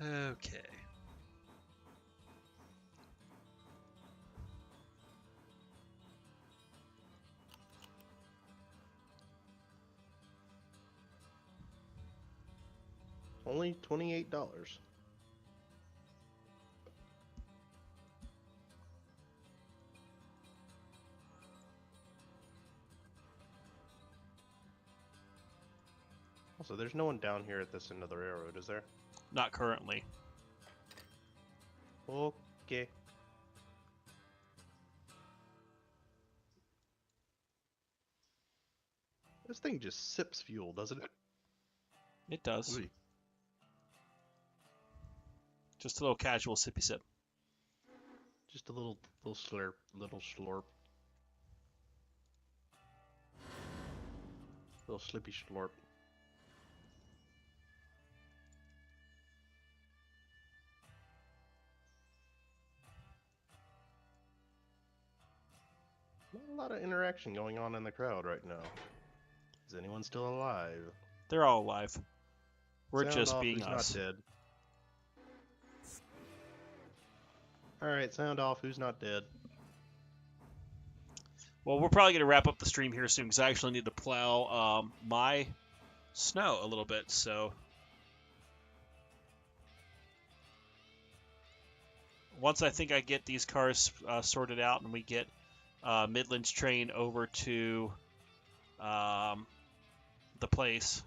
Okay. Only $28. Also, there's no one down here at this end of the railroad, is there? Not currently. Okay. This thing just sips fuel, doesn't it? It does. Ooh. Just a little casual sippy sip. Just a little slurp, little slurp. Little slippy slurp. Not a lot of interaction going on in the crowd right now. Is anyone still alive? They're all alive. We're Sound just off, being who's us. not dead. Alright, sound off, who's not dead. Well, we're probably going to wrap up the stream here soon because I actually need to plow my snow a little bit, so once I think I get these cars sorted out and we get Midland's train over to the place,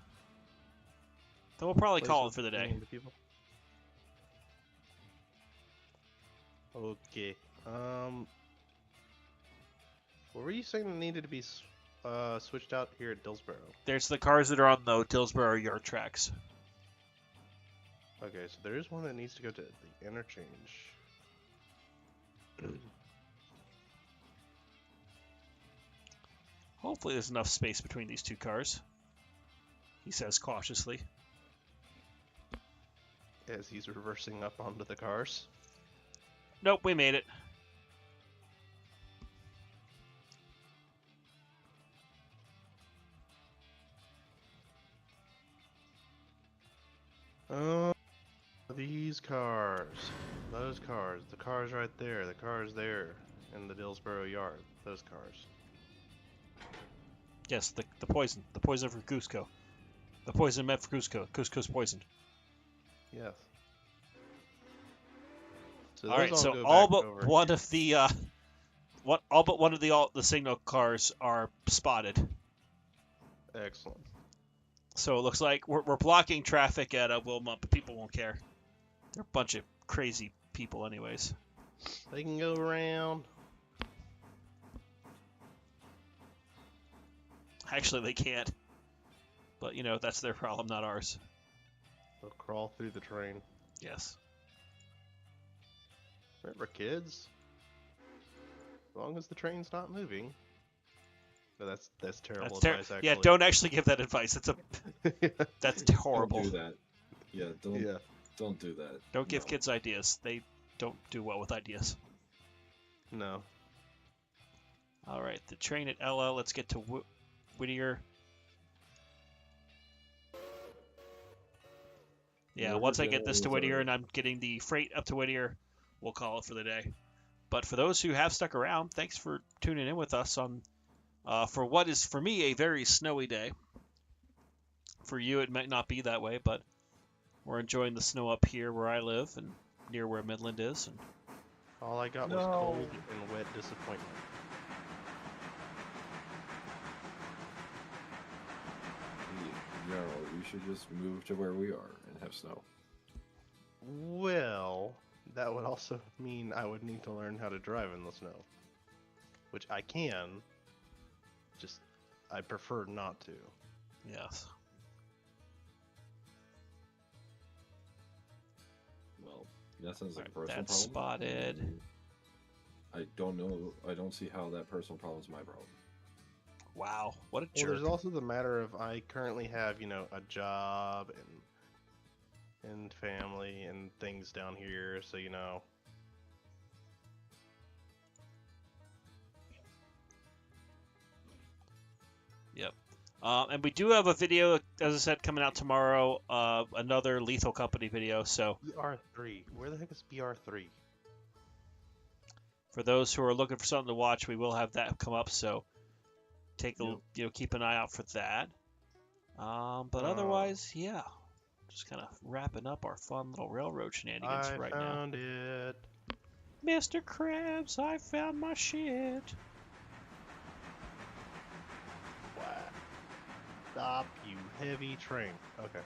then we'll probably call it for the day. Okay. What were you saying that needed to be switched out here at Dillsboro? There's the cars that are on the Dillsboro yard tracks. Okay, so there is one that needs to go to the interchange. Hopefully there's enough space between these two cars, he says cautiously. As he's reversing up onto the cars. Nope, we made it. Oh, these cars. Those cars. The cars right there. The cars there. In the Dillsboro yard. Those cars. Yes, the poison. The poison for Cusco. The poison meant for Cusco. Cusco's poisoned. Yes. So All right, those so go all back but over one here. of the all but one of the signal cars are spotted. Excellent. So it looks like we're blocking traffic at Wilmot, but people won't care. They're a bunch of crazy people, anyways. They can go around. Actually, they can't. But, you know, that's their problem, not ours. They'll crawl through the train. Yes. Remember, kids? As long as the train's not moving. No, that's terrible advice, actually. Yeah, don't actually give that advice. That's horrible. Don't do that. Yeah, don't Yeah. don't do that. Don't give No. kids ideas. They don't do well with ideas. No. All right, the train at LL. Let's get to Whittier. Yeah, once I get this to Whittier and I'm getting the freight up to Whittier, we'll call it for the day. But for those who have stuck around, thanks for tuning in with us on for what is for me a very snowy day. For you, it might not be that way, but we're enjoying the snow up here where I live and near where Midland is. And All I got was cold and wet disappointment. No, we should just move to where we are and have snow. Well, that would also mean I would need to learn how to drive in the snow. Which I can. Just, I prefer not to. yes. Well, that sounds like a All right, personal that's problem. spotted. I don't know. I don't see how that personal problem is my problem. Wow, what a Well, jerk. there's also the matter of I currently have, a job and family and things down here, so Yep. And we do have a video, as I said, coming out tomorrow. Another Lethal Company video. So BR3. Where the heck is BR3? for those who are looking for something to watch, we will have that come up. So take a keep an eye out for that. But otherwise, yeah, just kind of wrapping up our fun little railroad shenanigans right now. I found it. Mr. Krabs, I found my shit. What? Stop, you heavy train. Okay.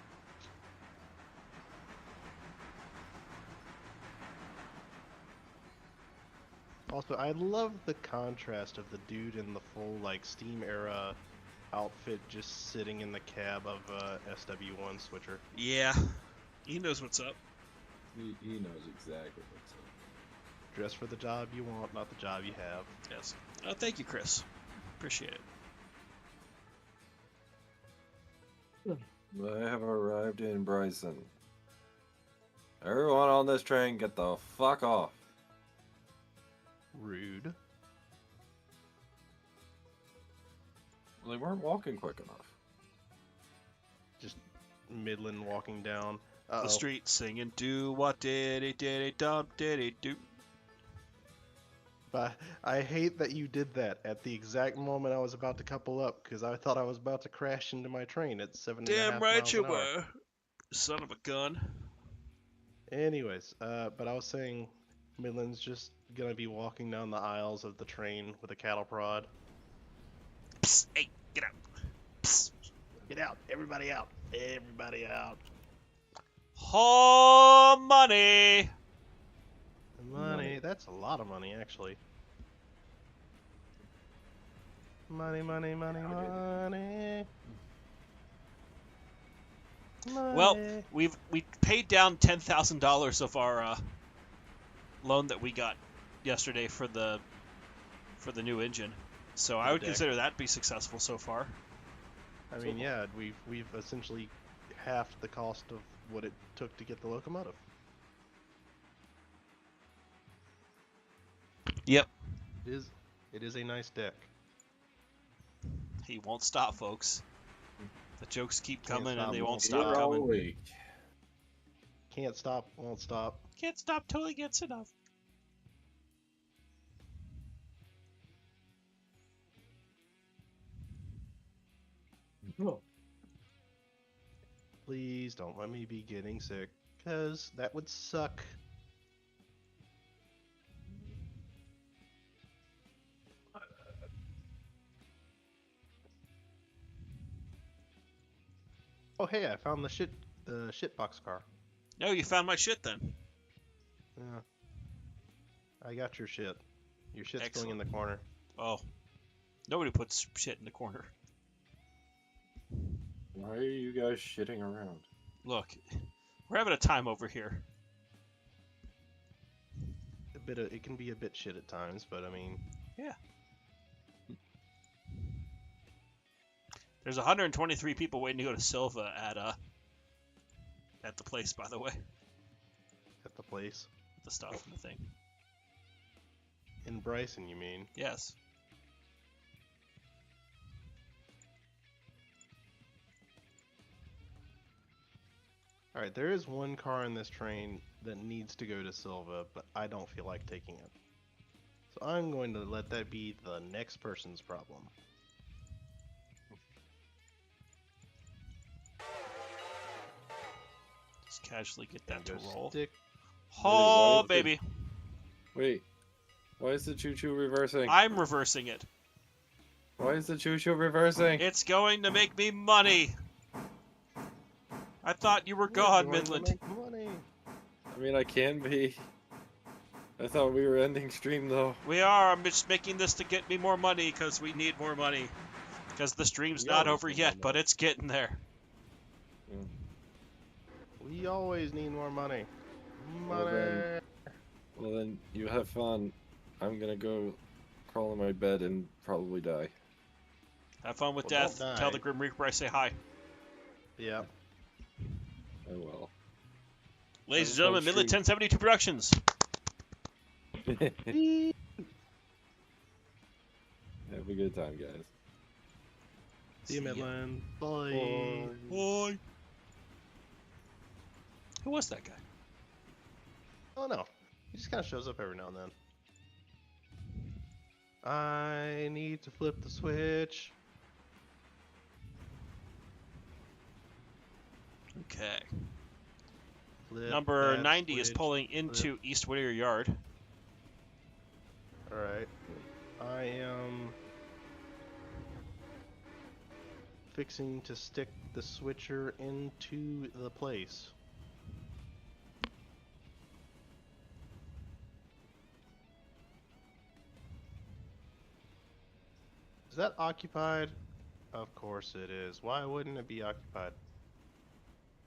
Also, I love the contrast of the dude in the full, Steam era outfit just sitting in the cab of a SW1 switcher. Yeah, he knows what's up. He knows exactly what's up. Dress for the job you want, not the job you have. Yes. Thank you, Chris. Appreciate it. I have arrived in Bryson. Everyone on this train, get the fuck off. Rude. Well, they weren't walking quick enough. Just Midland walking down. The street singing, do what diddy dum diddy do. But I hate that you did that at the exact moment I was about to couple up, because I thought I was about to crash into my train at 7.5 Damn right miles you an hour. were, son of a gun. Anyways, but I was saying Midland's just gonna be walking down the aisles of the train with a cattle prod. Psst, hey, get out. Psst. Get out! Everybody out! Everybody out! Oh, money. Money. That's a lot of money, actually. Money, money, money, money. Well, we paid down $10,000 of our loan that we got yesterday for the new engine. So For I the would deck. consider that to be successful so far. I mean, yeah, we've essentially halved the cost of what it took to get the locomotive. Yep. It is a nice deck. He won't stop, folks. The jokes keep Can't coming stop, and they won't won't stop. stop You're all coming. awake. Can't stop, won't stop. Can't stop till he gets enough. Please don't let me be getting sick, cause that would suck. Oh hey, I found the shitbox car. No, you found my shit then. Yeah. I got your shit. Your shit's Excellent. going in the corner. Oh. Nobody puts shit in the corner. Why are you guys shitting around? Look, we're having a time over here. It can be a bit shit at times, but I mean, Yeah. There's 123 people waiting to go to Silva at the place, by the way. at the place. The stuff and the thing. In Bryson, you mean? Yes. Alright, there is one car in this train that needs to go to Silva, but I don't feel like taking it. So I'm going to let that be the next person's problem. Just casually get that And to go roll. stick. Oh, Wait, wait, baby. Wait, why is the choo-choo reversing? I'm reversing it. Why is the choo-choo reversing? It's going to make me money. I thought you were We're gone, going to Midland. make money. I mean, I can be. I thought we were ending stream though. We are. I'm just making this to get me more money because we need more money. Because the stream's We not always over need yet, more but money. it's getting there. We always need more money. Well, Money. then- Well then, you have fun. I'm gonna go crawl in my bed and probably die. Have fun with Well, death. don't Tell die. the Grim Reaper I say hi. Yeah. Oh well. Ladies and Have a gentlemen, fun Midland 1072 Productions. stream. Have a good time, guys. See you, ya. Midland. Bye. Bye. Who was that guy? Oh no. He just kind of shows up every now and then. I need to flip the switch. Okay. Flip Number that 90 is switch. pulling into East Whittier Yard. Alright. I am fixing to stick the switcher into the place. Is that occupied? Of course it is. Why wouldn't it be occupied?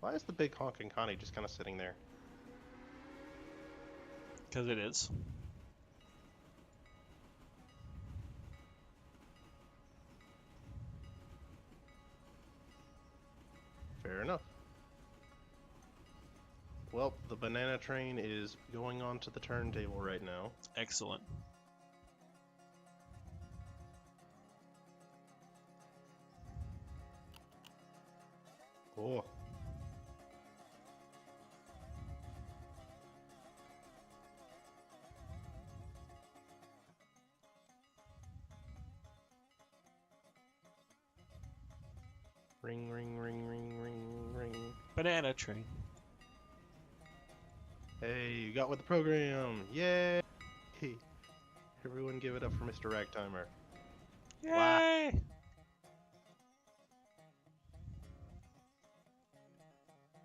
Why is the big honking Connie just kind of sitting there? Because it is. Fair enough. Well, the banana train is going onto the turntable right now. Excellent. Oh. Ring, ring, ring, ring, ring, ring. Banana train. Hey, you got with the program! Yay! Everyone give it up for Mr. Ragtimer. Yay!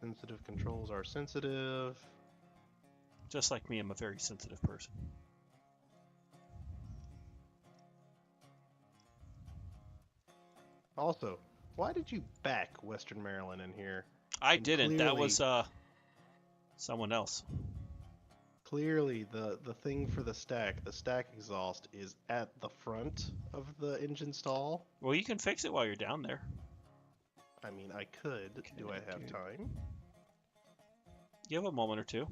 Sensitive controls are sensitive. Just like me, I'm a very sensitive person. Also, why did you back Western Maryland in here? I And didn't. That was clearly- someone else. clearly the thing for the stack exhaust is at the front of the engine stall. Well, you can fix it while you're down there. I mean, I could. Do I have time? You have a moment or two.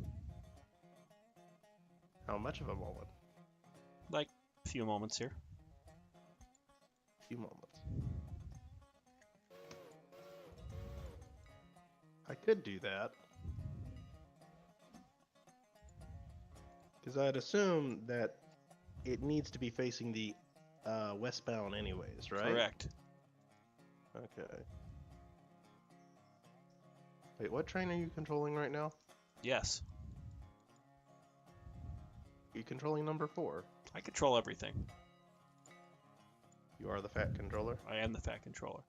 How much of a moment? Like a few moments here. A few moments. I could do that. Because I'd assume that it needs to be facing the westbound anyways, right? Correct. Okay. Wait, what train are you controlling right now? Yes. Are you controlling number 4? I control everything. You are the fat controller? I am the fat controller.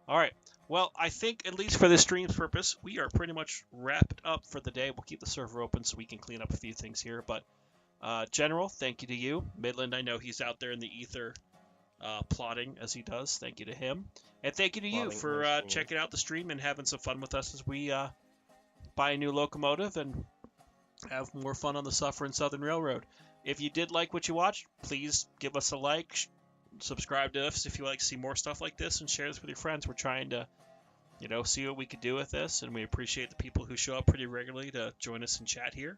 All right. Well, I think at least for this stream's purpose, we are pretty much wrapped up for the day. We'll keep the server open so we can clean up a few things here. But General, thank you to you. Midland, I know he's out there in the ether plotting as he does. Thank you to him. And thank you to you for checking out the stream and having some fun with us as we buy a new locomotive and have more fun on the Suffering Southern Railroad. If you did like what you watched, please give us a like, subscribe to us if you like to see more stuff like this, and share this with your friends. We're trying to, see what we could do with this, and we appreciate the people who show up pretty regularly to join us and chat here.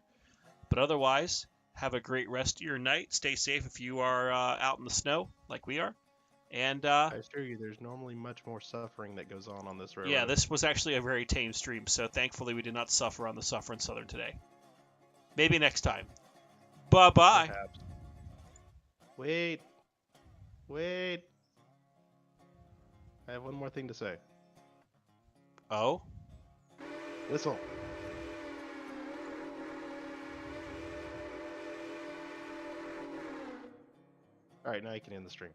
But otherwise, have a great rest of your night. Stay safe if you are out in the snow like we are. And I assure you, there's normally much more suffering that goes on this railroad. yeah, this was actually a very tame stream, so thankfully we did not suffer on the Suffering Southern today. Maybe next time. Bye-bye. Perhaps. Wait. I have one more thing to say. Oh? Whistle. Alright, now you can end the stream.